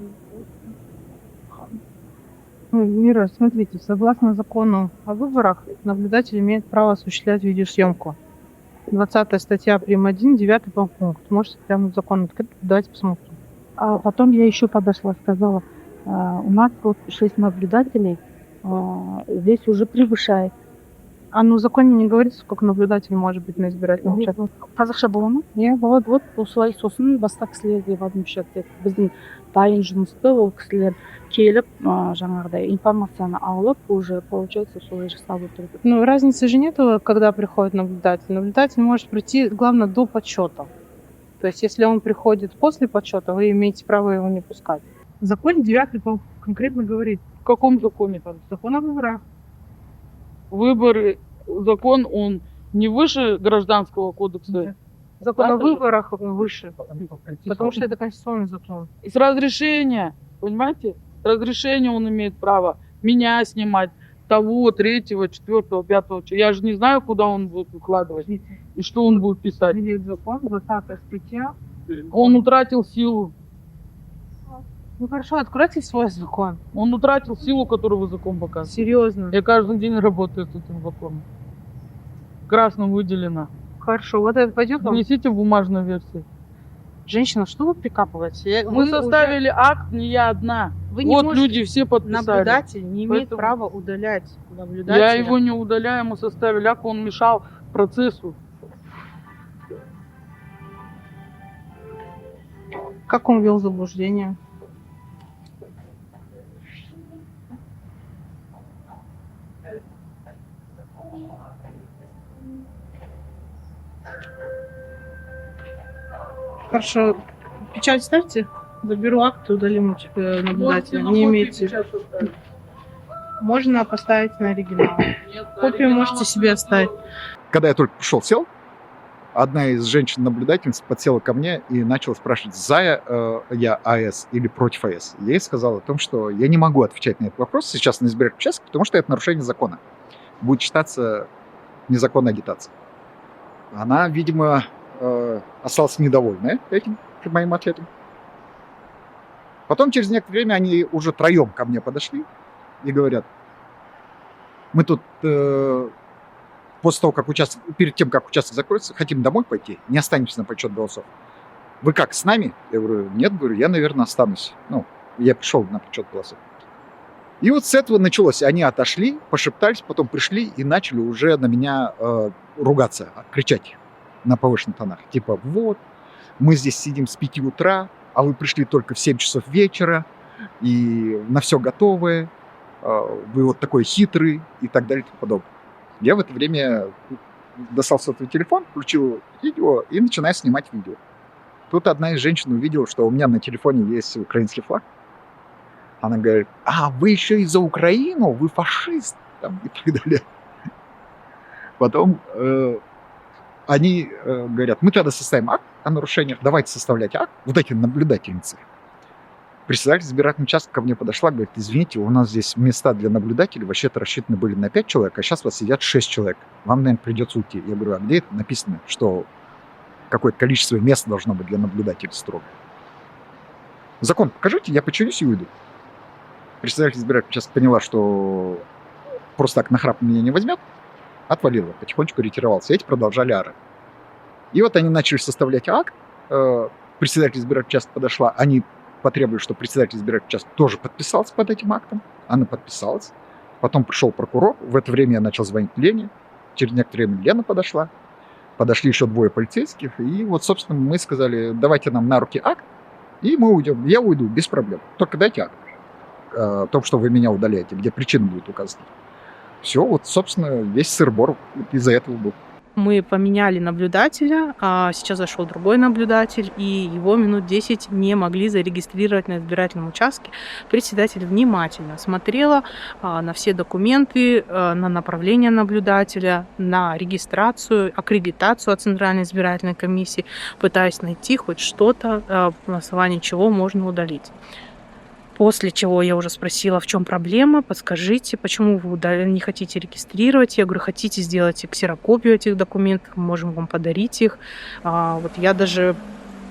Ну, Мира, смотрите, согласно закону о выборах, наблюдатель имеет право осуществлять видеосъемку. 20 статья прим. 1, 9 пункт. Можете прямо в закон открыть, давайте посмотрим. А потом я еще подошла, сказала, у нас тут 6 наблюдателей, здесь уже превышает. А ну в законе не говорится, сколько наблюдателей может быть на избирательном участке. Қазақша бола ма? Иә, болады. Вот осылай сосын басқа кісілерге вадимшат деп біздің дайын жұмысты ол кісілер келіп жаңағыдай информацияны алып уже получается солай жасап отыр. Ну, разницы же нету, когда приходит наблюдатель. Наблюдатель может прийти, главное, до подсчета. То есть, если он приходит после подсчета, вы имеете право его не пускать. Закон 9 конкретно говорит. В каком законе? Закон о выборах. Выборы, закон, он не выше гражданского кодекса? Закон о выборах выше, потому что это конституционный закон. С разрешения, понимаете? С разрешения он имеет право меня снимать, того, третьего, четвертого, пятого. Я же не знаю, куда он будет выкладывать и что он будет писать. Закон, 20 статья. Он утратил силу. Ну хорошо, откройте свой закон. Он утратил силу, которую вы закон показываете. Серьезно? Я каждый день работаю с этим законом. Красным выделено. Хорошо, вот это пойдет вам? Внесите в бумажную версию. Женщина, что вы прикапываете? Мы составили акт, не я одна. Вы не вот можете... люди все подписали. Наблюдатель не имеет права удалять наблюдателя. Я его не удаляю, мы составили акт, он мешал процессу. Как он ввел заблуждение? Хорошо, печать ставьте, заберу акт и удалим наблюдателя. Не имеете. Можно поставить на оригинал. Копию можете себе оставить. Когда я только пришел, сел, одна из женщин-наблюдательниц подсела ко мне и начала спрашивать, за я АЭС или против АЭС. Я ей сказал о том, что я не могу отвечать на этот вопрос сейчас на избирательном участке, потому что это нарушение закона. Будет считаться незаконной агитацией. Она, видимо, осталась недовольна этим моим ответом. Потом через некоторое время они уже троем ко мне подошли и говорят, мы тут после того, как перед тем, как участок закроется, хотим домой пойти, не останемся на подсчет голосов. Вы как, с нами? Я говорю, нет, говорю, я, наверное, останусь. Ну, я пришел на подсчет голосов. И вот с этого началось. Они отошли, пошептались, потом пришли и начали уже на меня ругаться, кричать на повышенных тонах. Типа, вот, мы здесь сидим с 5 утра, а вы пришли только в 7 часов вечера, и на все готовое, вы вот такой хитрый, и так далее, и тому подобное. Я в это время достал сотовый телефон, включил видео и начинаю снимать видео. Тут одна из женщин увидела, что у меня на телефоне есть украинский флаг. Она говорит, а вы еще и за Украину, вы фашист, там, и так далее. Потом они говорят, мы тогда составим акт о нарушениях, давайте составлять акт. Вот эти наблюдательницы. Председатель избирательного участка ко мне подошла, говорит, извините, у нас здесь места для наблюдателей вообще-то рассчитаны были на 5 человек, а сейчас у вас сидят 6 человек. Вам, наверное, придется уйти. Я говорю, а где это написано, что какое-то количество мест должно быть для наблюдателей строго? Закон покажите, я починюсь и уйду. Председатель избирательного участка поняла, что просто так нахрап меня не возьмет, отвалила, потихонечку ретировался. Эти продолжали орать. И вот они начали составлять акт. Председатель избирательного участка подошла, они потребовали, чтобы председатель избирательного участка тоже подписался под этим актом. Она подписалась. Потом пришел прокурор. В это время я начал звонить Лене. Через некоторое время Лена подошла. Подошли еще 2 полицейских. И вот, собственно, мы сказали, давайте нам на руки акт, и мы уйдем. Я уйду без проблем. Только дайте акт о том, что вы меня удаляете, где причина будет указана. Все, вот, собственно, весь сыр-бор из-за этого был. Мы поменяли наблюдателя, а сейчас зашел другой наблюдатель, и его минут 10 не могли зарегистрировать на избирательном участке. Председатель внимательно смотрела на все документы, на направление наблюдателя, на регистрацию, аккредитацию от Центральной избирательной комиссии, пытаясь найти хоть что-то, на основании чего можно удалить. После чего я уже спросила, в чем проблема, подскажите, почему вы не хотите регистрировать. Я говорю, хотите сделать ксерокопию этих документов, мы можем вам подарить их. Вот я даже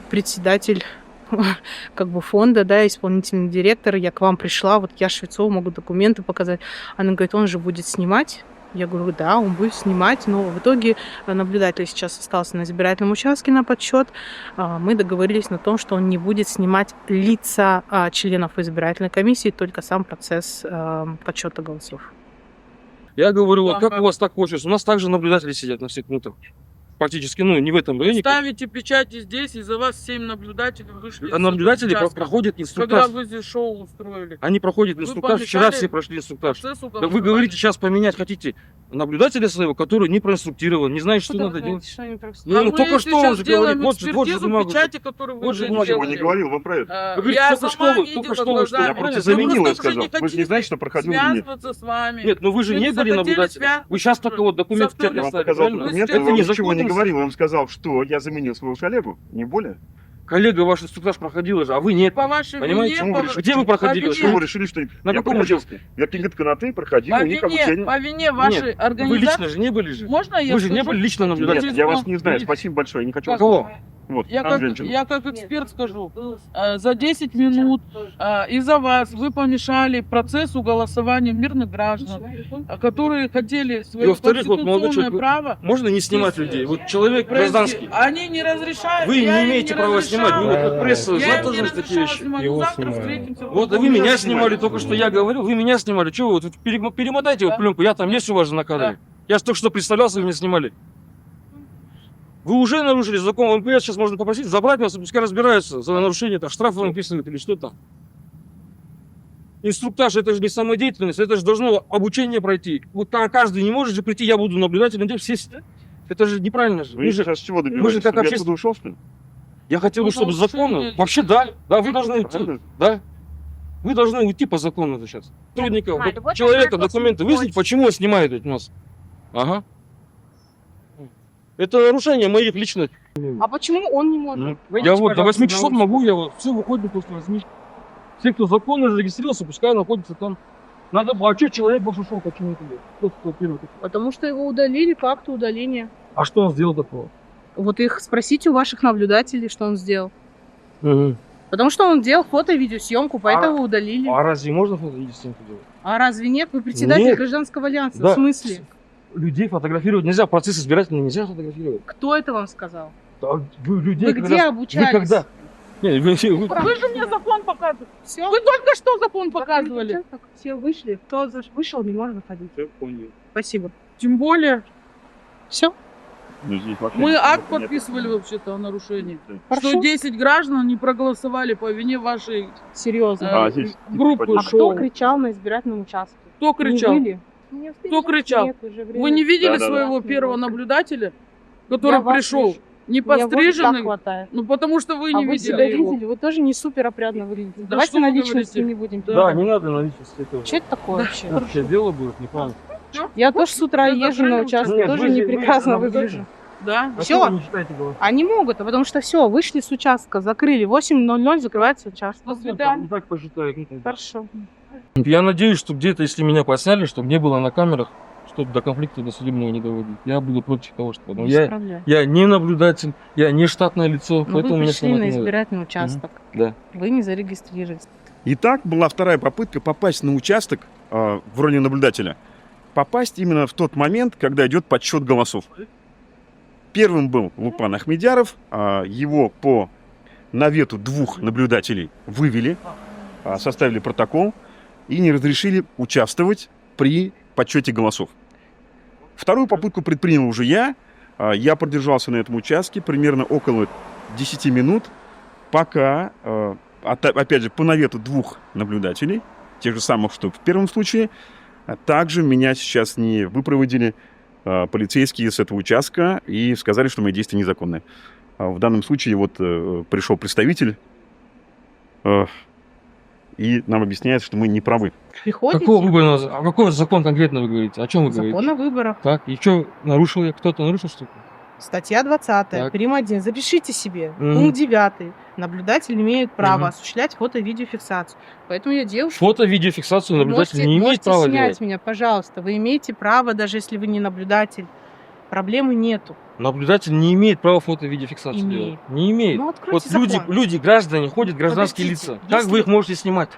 председатель как бы фонда, да, исполнительный директор, я к вам пришла, вот я Швецова, могу документы показать. Она говорит, он же будет снимать. Я говорю, да, он будет снимать, но в итоге наблюдатель сейчас остался на избирательном участке на подсчет. Мы договорились на том, что он не будет снимать лица членов избирательной комиссии, только сам процесс подсчета голосов. Я говорю, вот как у вас так хочется? У нас также наблюдатели сидят на всех пунктах. Практически, ну, не в этом районе. Ставите печати здесь, и за вас 7 наблюдателей вышли. А наблюдатели проходят инструктаж. Когда вы здесь шоу устроили. Они проходят инструктаж. Вчера все прошли инструктаж. Да вы говорите, сейчас поменять хотите наблюдателя своего, который не проинструктирован, не знает, что надо делать. Ну, только что он же говорит, вот же бумага. Вот же бумага. Я не говорил вам про это. Вы говорите, только что вы что? Я просто заменил и сказал. Вы же не знаете, что проходил или нет. С вами. Нет, ну вы же не были наблюдателем. Вы сейчас только вот документ в чате Я вам оставили, показал правильно? документ, Это я вам не ничего не законно. говорил. Я вам сказал, что я заменил своего коллегу, не более. Коллега ваш инструктаж проходил же, а вы нет. По вашей Понимаете? вине, Где вы проходили? Почему вы решили, что На я каком проходил? участке? Я Кингат-Канаты проходил, по у них обучение. вине вашей Нет, организации. вы лично же не были же. Можно я Вы же не скажу? были лично наблюдателем. Нет, я вас не знаю, спасибо большое, я не хочу вас Кого? слушать. Вот, Я там женщина. как эксперт скажу, за 10 минут из-за вас вы помешали процессу голосования мирных граждан, которые хотели И свое во-вторых, вот молодой конституционное человек, право. можно не снимать людей. Вот человек гражданский. Они не разрешают. Вы я не им имеете права разрешала. снимать. Вы как пресса, Я знать им должны не такие разрешала вещи. снимать. Ну, завтра встретимся. Вот, а вы меня снимали только что, я говорил, вы меня снимали. Чего вы тут перемотайте вот пленку, я там есть у вас же на кадре. Я же только что представлялся, вы меня снимали. Вы уже нарушили закон МПС, сейчас можно попросить забрать вас, пускай разбираются за нарушение, там штрафы вам написывают или что там. Инструктаж, это же не самодеятельность, это же должно обучение пройти. Вот каждый не может же прийти, я буду наблюдателем, где все сидят. Это же неправильно же. Вы сейчас чего мы же добиваетесь? как Я общественный... оттуда ушел, что ли? Я хотел бы, чтобы законно... Вообще, да, вы должны уйти. Да. Вы должны уйти по закону сейчас. Сотрудников, вот человека документы выяснить, почему он снимает у нас. Ага. Это нарушение моих личных. А почему он не может? Я вот до 8 часов могу, я вот все выходит после 8. Все, кто законно зарегистрировался, пускай находится там. Надо, а что человек больше ушел, почему это делает? Кто первый? Потому что его удалили по акту удаления. А что он сделал такого? Вот их спросите у ваших наблюдателей, что он сделал. Угу. Потому что он делал фото и видеосъемку, поэтому удалили. А разве можно фото и видеосъемку делать? А разве нет? Вы председатель Нет. гражданского альянса. Да. В смысле? Людей фотографировать нельзя, процесс избирательный нельзя фотографировать. Кто это вам сказал? Да, вы людей Вы где обучались? Вы когда? Нет, Вы же мне закон показывали. Все. Вы только что закон показывали. Все вышли. Кто вышел, не может заходить. Все, понял. Спасибо. Тем более, Все. Ну, здесь вообще мы ничего акт нет. подписывали вообще-то о нарушении. Хорошо. Что 10 граждан не проголосовали по вине вашей Серьезно. здесь группы А шоу. кто кричал на избирательном участке? Кто кричал? Не вы ли? Кто кричал? Нет, уже время. Вы не видели Да-да-да. своего первого наблюдателя, который Я вас пришел? вижу. Не Мне вот постриженный? так хватает. Ну потому что вы А не вы видели себя его. видели? Вы тоже не супер опрятно выглядите. Да Давайте что на вы личности говорите? не будем. Да, не надо на личности этого. Что это такое вообще? Вообще дело будет неправильно. Я тоже с утра езжу на участок, Нет, тоже вы же- не прекрасно вы выгляжу. Да? А Всё. что вы не читаете голос? Они могут, потому что все, вышли с участка, закрыли. 8:00 закрывается участок. До свидания. Так посчитаю. Хорошо. Я надеюсь, что где-то, если меня посняли, чтобы не было на камерах, чтобы до конфликта до судебного не доводить. Я буду против того, что Без проблем. я не наблюдатель, я не штатное лицо, Но поэтому вы меня пришли снимать на не надо. избирательный участок. Да. Вы не зарегистрировались. Итак, была вторая попытка попасть на участок в роли наблюдателя. Попасть именно в тот момент, когда идет подсчет голосов. Первым был Лупан Ахмедяров. Его по навету двух наблюдателей вывели, составили протокол и не разрешили участвовать при подсчете голосов. Вторую попытку предпринял уже я. Я продержался на этом участке примерно около 10 минут, пока, опять же, по навету двух наблюдателей, тех же самых, что в первом случае, также меня сейчас не выпроводили полицейские с этого участка и сказали, что мои действия незаконные. В данном случае вот пришел представитель и нам объясняет, что мы не правы. Приходите. Какого выбора? А какой закон конкретно вы говорите? О чем вы говорите? Закон о выборах. Так, и что, нарушил я? Кто-то нарушил что-то? Статья 20, Так. прим. 1. Запишите себе. Мгм. Пункт 9. Наблюдатель имеет право Мгм. осуществлять фото- и видеофиксацию. Поэтому я девушка. Фото-видеофиксацию наблюдатель не имеет можете права снять делать. меня, пожалуйста. Вы имеете право, даже если вы не наблюдатель. Проблемы нету. Наблюдатель не имеет права фото-видеофиксацию Имеет. делать. Не имеет. Ну, откройте Вот закон. люди, граждане, ходят гражданские Подождите, лица. Как если- вы их можете снимать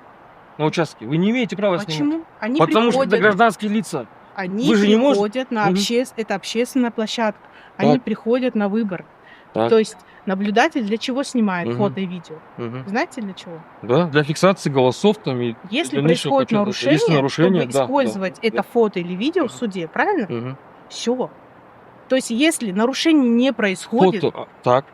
на участке? Вы не имеете права снимать. Почему? Они Потому что это приходят- гражданские лица. Они Вы же не приходят можете- на Мгм. это общественная площадка. Они Так. приходят на выбор. Так. То есть наблюдатель для чего снимает Мгм. фото и видео? Мгм. Знаете для чего? Да, для фиксации голосов там и Если дальнейшего происходит подсчёта. нарушение, Если нарушение, чтобы да, использовать да, это фото или видео в суде, правильно? Мгм. Все. То есть если нарушение не происходит, Фото, так.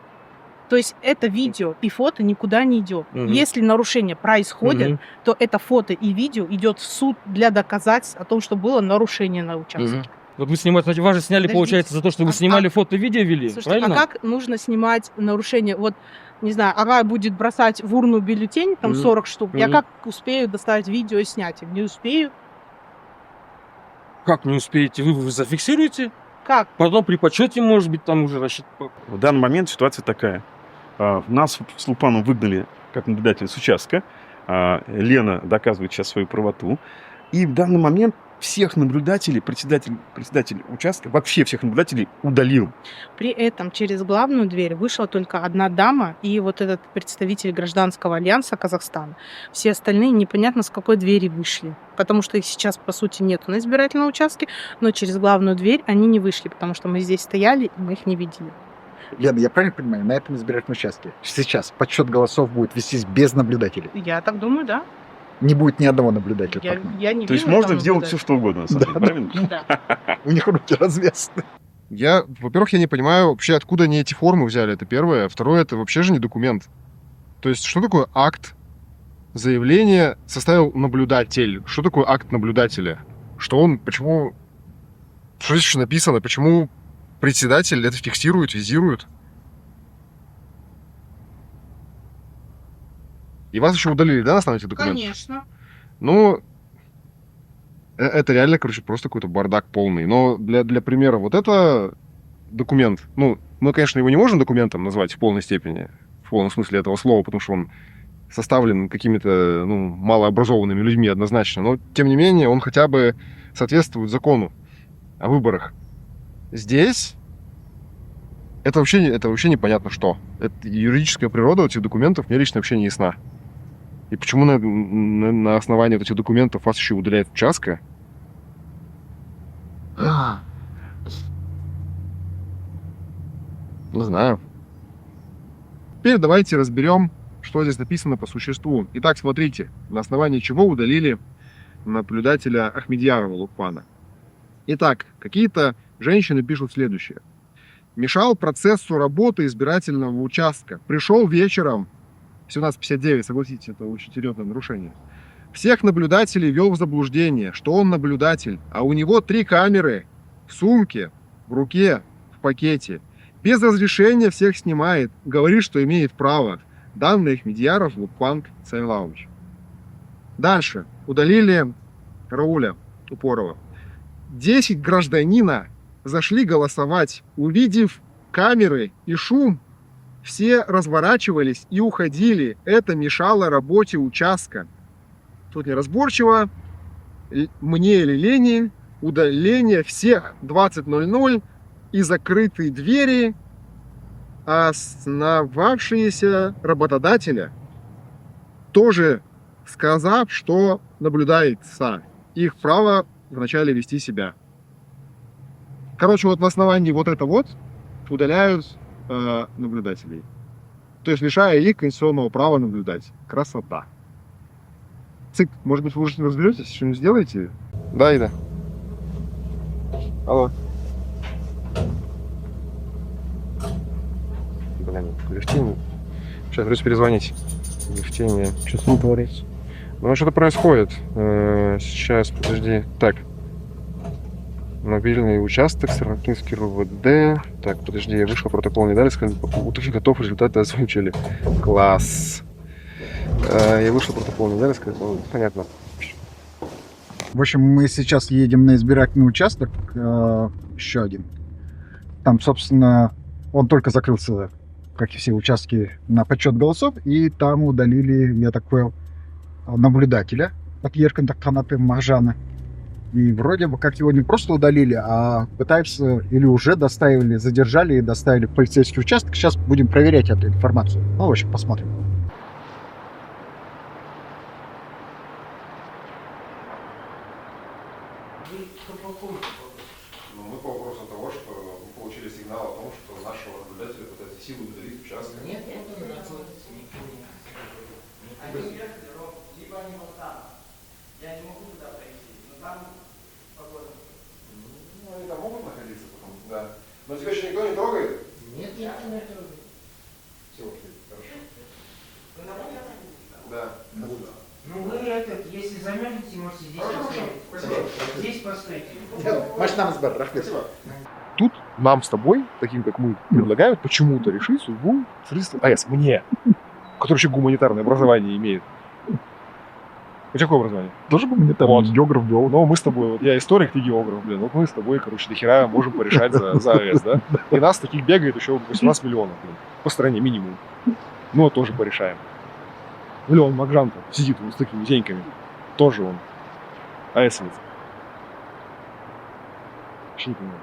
то есть это видео и фото никуда не идет. Мгм. Если нарушение происходит, Мгм. то это фото и видео идет в суд для доказательств о том, что было нарушение на участке. Мгм. Вот вы снимаете, значит, вас же сняли, Подождите. получается, за то, что вы снимали фото и видео вели, Слушайте, правильно? а как нужно снимать нарушение? Вот, не знаю, Ага будет бросать в урну бюллетень, там Мгм. 40 штук. Я Мгм. как успею доставить видео и снять? Не успею. Как не успеете? Вы зафиксируете? Как? Потом при подсчете, может быть, там уже рассчитать. В данный момент ситуация такая. Нас с Лупаном выгнали как наблюдателя с участка. Лена доказывает сейчас свою правоту. И в данный момент всех наблюдателей, председатель участка, вообще всех наблюдателей удалил. При этом через главную дверь вышла только одна дама и вот этот представитель гражданского альянса Казахстана. Все остальные непонятно с какой двери вышли, потому что их сейчас, по сути, нету на избирательном участке, но через главную дверь они не вышли, потому что мы здесь стояли, и мы их не видели. Лена, я правильно понимаю, на этом избирательном участке сейчас подсчет голосов будет вестись без наблюдателей? Я так думаю, да. Не будет ни одного наблюдателя. Я не То есть вижу можно там сделать все, наблюдателя. что угодно, на самом деле, правильно? Да. У них руки развязаны. Во-первых, я не понимаю вообще, откуда они эти формы взяли, это первое. Второе, это вообще же не документ. То есть, что такое акт заявления составил наблюдатель? Что такое акт наблюдателя? Почему, что здесь еще написано? Почему председатель это фиксирует, визирует? И вас еще удалили, да, на основании этих документов? Конечно. Ну, это реально, короче, просто какой-то бардак полный. Но для примера, вот это документ. Ну, мы, конечно, его не можем документом назвать в полной степени, в полном смысле этого слова, потому что он составлен какими-то, малообразованными людьми однозначно. Но, тем не менее, он хотя бы соответствует закону о выборах. Здесь это вообще непонятно что. Юридическая природа этих документов мне лично вообще не ясна. И почему на основании вот этих документов вас еще удаляет участка? Не знаю. Теперь давайте разберем, что здесь написано по существу. Итак, смотрите, на основании чего удалили наблюдателя Ахмедьярова Лукпана. Итак, какие-то женщины пишут следующее. Мешал процессу работы избирательного участка. Пришел вечером, 17:59, согласитесь, это очень серьезное нарушение. Всех наблюдателей вел в заблуждение, что он наблюдатель, а у него 3 камеры в сумке, в руке, в пакете. Без разрешения всех снимает, говорит, что имеет право. Данные Ахмедьяров Лукпан Цайлауович. Дальше. Удалили Рауля Упорова. 10 гражданина зашли голосовать. Увидев камеры и шум, все разворачивались и уходили. Это мешало работе участка. Тут неразборчиво. Мне или Лене удаление всех 20:00 и закрытые двери основавшиеся работодателя, тоже сказав, что наблюдается их право вначале вести себя. Короче, вот на основании вот это вот удаляют наблюдателей. То есть лишая их конституционного права наблюдать. Красота. ЦИК, может быть, вы уже разберетесь, что-нибудь сделаете? Да, Ида. Алло. Блин, Левтин. Сейчас придется перезвонить. Левтин, что с ним творится? Ну, что-то происходит. Сейчас, подожди. Так. Мобильный участок, Саракинский РУВД. Так, подожди, вышел протокол, не дали, сказали, УТФ готов, результаты озвучили. Класс. Я вышел протокол, не дали, сказали, понятно. В общем, мы сейчас едем на избирательный участок, еще один. Там, собственно, он только закрылся, как и все участки, на подсчет голосов, и там удалили, я так понял, наблюдателя от Еркандакханаты Махжана. И вроде бы как его не просто удалили, а пытаются или уже доставили, задержали и доставили в полицейский участок. Сейчас будем проверять эту информацию. Ну, в общем, посмотрим. Мы по вопросу того, что мы получили сигнал о том, что нашего наблюдателя пытаются силой участок. Нет, вот он находится, никто не. Они типа они вот там. Я не могу туда пройти, но там погода. Ну, они там могут находиться потом, да. Но тебя еще никто не трогает? Нет, никто не трогает. Все, окей, хорошо. Вы на море? Да. Ну вы если замерзнете, можете здесь Спасибо. Здесь постойте. Машина сбор, рахмет. Тут нам с тобой, таким как мы, предлагают почему-то решить судьбу строительства АЭС. Мне, который еще гуманитарное образование имеет. У тебя какое образование? Тоже гуманитарный, вот. географ, биолог. Но мы с тобой, вот я историк, ты географ, блин. Вот мы с тобой, короче, дохера можем порешать за АЭС, да? И нас таких бегает еще 18 миллионов, блин, по стране минимум. Ну, вот тоже порешаем. Леон Макжан сидит вот с такими деньками. Тоже он. АЭСовец. Вообще не понимаю.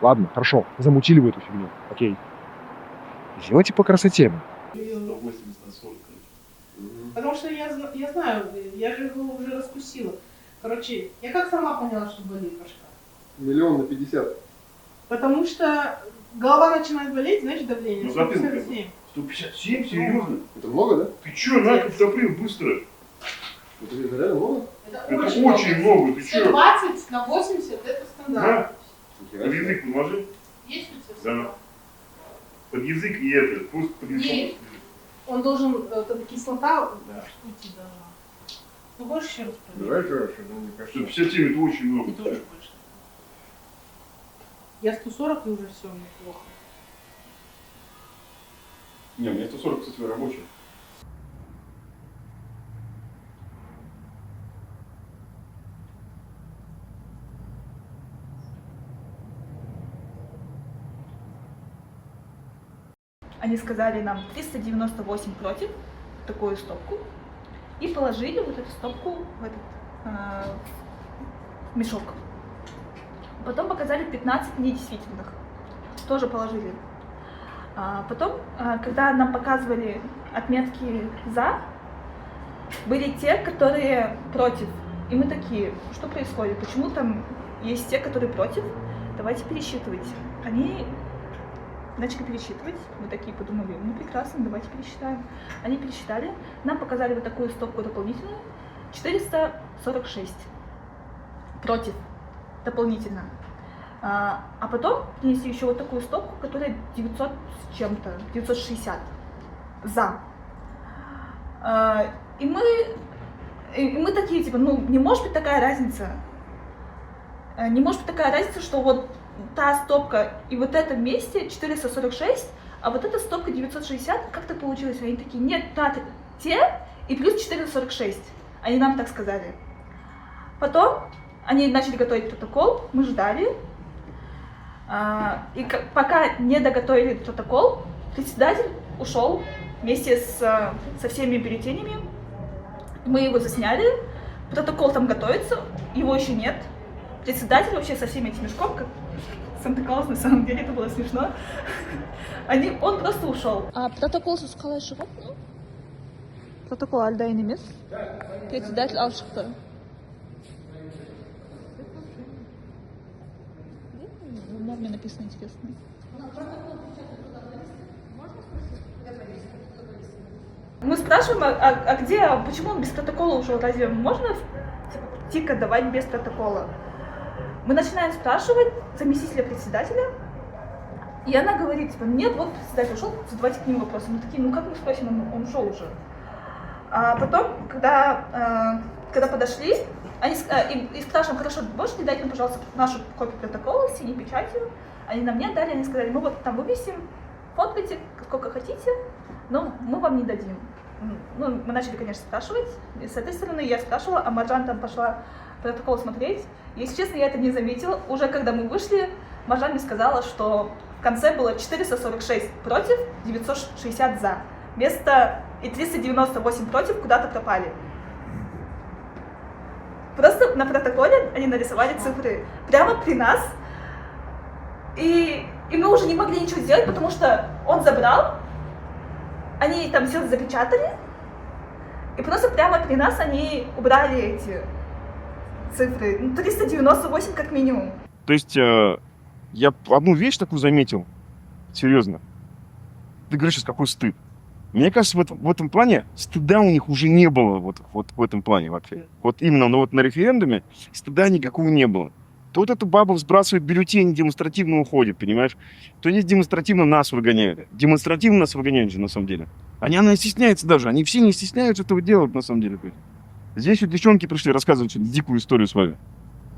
Ладно, хорошо, замутили в эту фигню. Окей. Сделайте по красоте. 180 на 40. Потому что я знаю, я же его уже раскусила. Короче, я как сама поняла, что болит башка? 1 на 50 000. Потому что голова начинает болеть, значит давление. Ну, 157. 157? Серьезно? Это много, да? Ты чё, на, запрыг быстро. Это реально много? Это очень много, ты чё? 120 на 80 это стандарт. Да? Под язык положи. Есть у тебя? Да. Под язык и это, просто под язык. Есть. Он должен, вот эта кислота уйти должна. Ну больше еще раз проверь. Давай хорошо, мне кажется. 157 это очень много. Это очень больше. Я 140 и уже все, мне плохо. Не, у меня 140, кстати, рабочий. Они сказали нам 398 против, такую стопку, и положили вот эту стопку в этот мешок. Потом показали 15 недействительных, тоже положили. Потом, когда нам показывали отметки «за», были те, которые против. И мы такие, что происходит? Почему там есть те, которые против? Давайте пересчитывать. Они начали пересчитывать. Мы такие подумали, ну прекрасно, давайте пересчитаем. Они пересчитали. Нам показали вот такую стопку дополнительную. 446 против дополнительно. А потом принесли еще вот такую стопку, которая 900 с чем-то, 960 за. И мы такие, типа, ну не может быть такая разница. Не может быть такая разница, что вот та стопка и вот это вместе 446, а вот эта стопка 960, как так получилось? Они такие, нет, надо те и плюс 446. Они нам так сказали. Потом они начали готовить протокол, мы ждали. И пока не доготовили протокол, председатель ушел вместе со всеми бюллетенями. Мы его засняли, протокол там готовится, его еще нет. Председатель вообще со всеми этим мешком, как Санта-Клаус, на самом деле это было смешно. Он просто ушел. Протокол сускалай животных? Протокол альдайны мес? Председатель алшықты. В норме написано, интересно. Мы спрашиваем, почему он без протокола ушел? Разве можно тика давать без протокола? Мы начинаем спрашивать заместителя председателя, и она говорит, типа, нет, вот председатель ушел, задавайте к ним вопросы. Мы такие, ну как мы спросим, он ушел уже. А потом, когда подошли, и спрашиваем, хорошо, можете дать нам, пожалуйста, нашу копию протокола с синей печатью? Они нам не отдали, они сказали, мы вот там вывесим, фоткайте, сколько хотите, но мы вам не дадим. Ну, мы начали, конечно, спрашивать, и с этой стороны я спрашивала, а Маржан там пошла протокол смотреть. Если честно, я это не заметила. Уже когда мы вышли, Маржан мне сказала, что в конце было 446 против, 960 за. Вместо и 398 против куда-то пропали. Просто на протоколе они нарисовали цифры прямо при нас. И мы уже не могли ничего сделать, потому что он забрал, они там все запечатали, и просто прямо при нас они убрали эти цифры. 398 как минимум. То есть я одну вещь такую заметил, серьезно. ты говоришь, какой стыд. Мне кажется, в этом плане стыда у них уже не было, вот в этом плане вообще. Вот именно вот на референдуме стыда никакого не было. То вот эту бабу сбрасывает бюллетень, демонстративно уходит, понимаешь? То здесь демонстративно нас выгоняют. Демонстративно нас выгоняют же, на самом деле. Она не стесняется даже. Они все не стесняются этого делать, на самом деле. Здесь вот девчонки пришли рассказывать дикую историю с вами.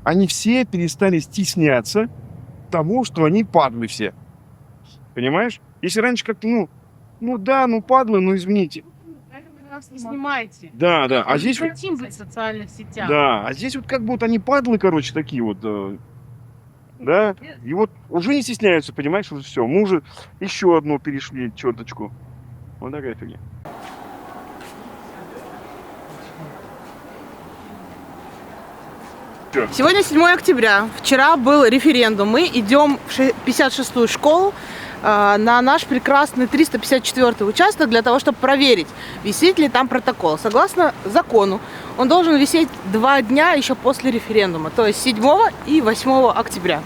Они все перестали стесняться того, что они падлы все. Понимаешь? Если раньше как-то, падлы, извините. Не снимайте. Да. А здесь мы хотим быть в социальных сетях. Да, а здесь вот как будто они падлы, короче, такие вот. Да. И вот уже не стесняются, понимаешь, уже все. Мы уже еще одну перешли черточку. Вот такая фигня. Сегодня 7 октября. Вчера был референдум. Мы идем в 56-ю школу на наш прекрасный 354-й участок для того, чтобы проверить, висит ли там протокол. Согласно закону, он должен висеть 2 дня еще после референдума, то есть 7 и 8 октября.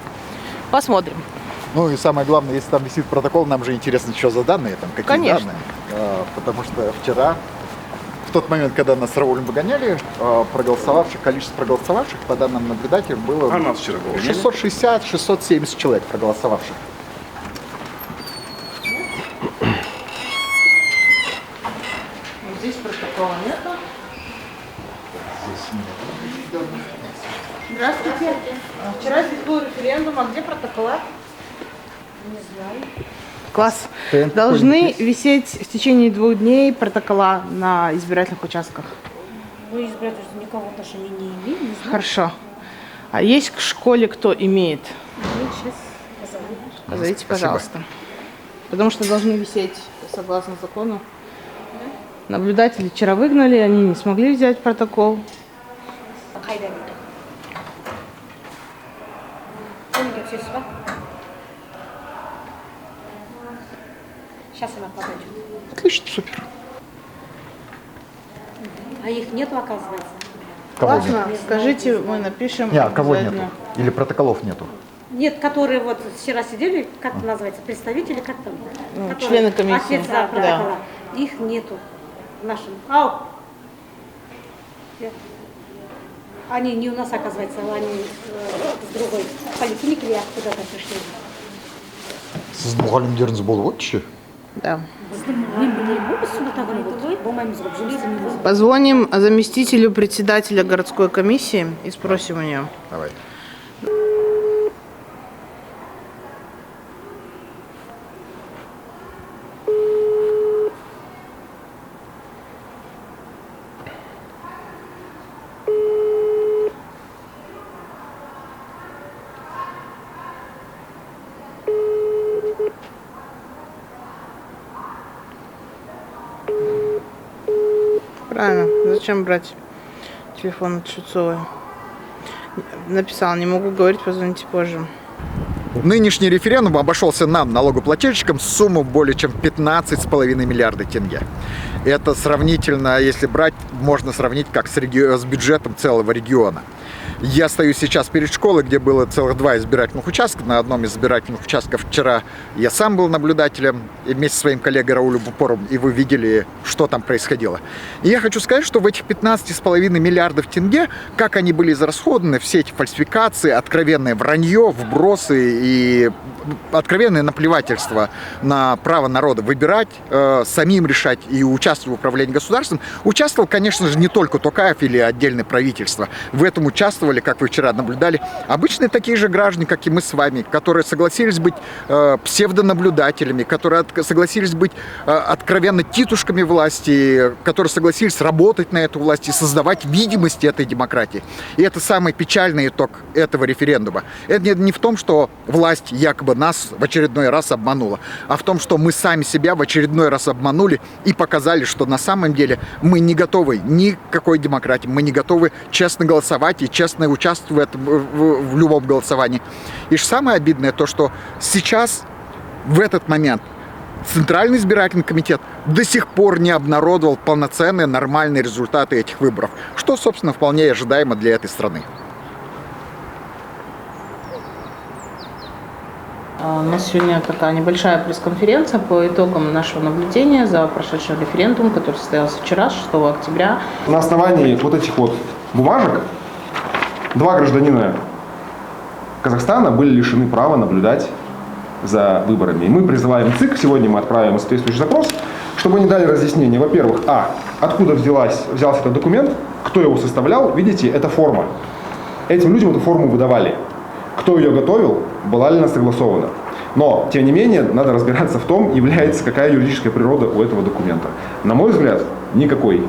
Посмотрим. Ну и самое главное, если там висит протокол, нам же интересно, что за данные, там какие Конечно. данные. Потому что вчера, в тот момент, когда нас с Раулем выгоняли, количество проголосовавших, по данным наблюдателям, было 660-670 человек проголосовавших. Здесь протокола нету. Здесь нет. Здравствуйте. Вчера здесь был референдум, а где протокола? Не знаю. Класс. Должны висеть в течение 2 дней протокола на избирательных участках. Мы избиратели никого отношения не имеем. Не знаю. Хорошо. А есть к школе кто имеет? Мы сейчас позовем. Позовите, пожалуйста. Потому что должны висеть, согласно закону. Наблюдатели вчера выгнали, они не смогли взять протокол. Сейчас она подойдет. Отлично, супер. А их нету, оказывается. Классно. Скажите, мы напишем. А кого нету? Или протоколов нету? Нет, которые вот вчера сидели, как это называется, представители, как там? Члены комиссии. Ответ за протокола. Их нету в нашем. Они не у нас, оказывается, они с другой поликлиники или откуда-то пришли. Siz muhallimleriniz bo'lib o'tchi? Да. Позвоним. Позвоним заместителю председателя городской комиссии и спросим у нее. Давай. Правильно. Зачем брать телефон от Швецовой? Написал, не могу говорить, позвоните позже. Нынешний референдум обошелся нам, налогоплательщикам, в сумму более чем 15,5 миллиарда тенге. Это сравнительно, если брать, можно сравнить как с бюджетом целого региона. Я стою сейчас перед школой, где было целых 2 избирательных участка. На одном из избирательных участков вчера я сам был наблюдателем и вместе со своим коллегой Раулем Бупором, и вы видели, что там происходило. И я хочу сказать, что в этих 15,5 миллиардов тенге, как они были израсходованы, все эти фальсификации, откровенное вранье, вбросы и откровенное наплевательство на право народа выбирать, самим решать и участвовать в управлении государством, участвовал, конечно же, не только Токаев или отдельное правительство. В этом участвовали, как вы вчера наблюдали, обычные такие же граждане, как и мы с вами, которые согласились быть псевдонаблюдателями, которые согласились быть откровенно титушками власти, которые согласились работать на эту власть и создавать видимость этой демократии. И это самый печальный итог этого референдума. Это не в том, что власть якобы нас в очередной раз обманула, а в том, что мы сами себя в очередной раз обманули и показали, что на самом деле мы не готовы ни к какой демократии, мы не готовы честно голосовать и честно участвовать в любом голосовании. И самое обидное то, что сейчас, в этот момент, Центральный избирательный комитет до сих пор не обнародовал полноценные, нормальные результаты этих выборов, что, собственно, вполне ожидаемо для этой страны. У нас сегодня такая небольшая пресс-конференция по итогам нашего наблюдения за прошедший референдум, который состоялся вчера, 6 октября. На основании вот этих вот бумажек 2 гражданина Казахстана были лишены права наблюдать за выборами. И мы призываем ЦИК, сегодня мы отправим соответствующий запрос, чтобы они дали разъяснение. Во-первых, откуда взялся этот документ, кто его составлял. Видите, это форма. Этим людям эту форму выдавали. Кто ее готовил, была ли она согласована. Но, тем не менее, надо разбираться в том, является какая юридическая природа у этого документа. На мой взгляд, никакой.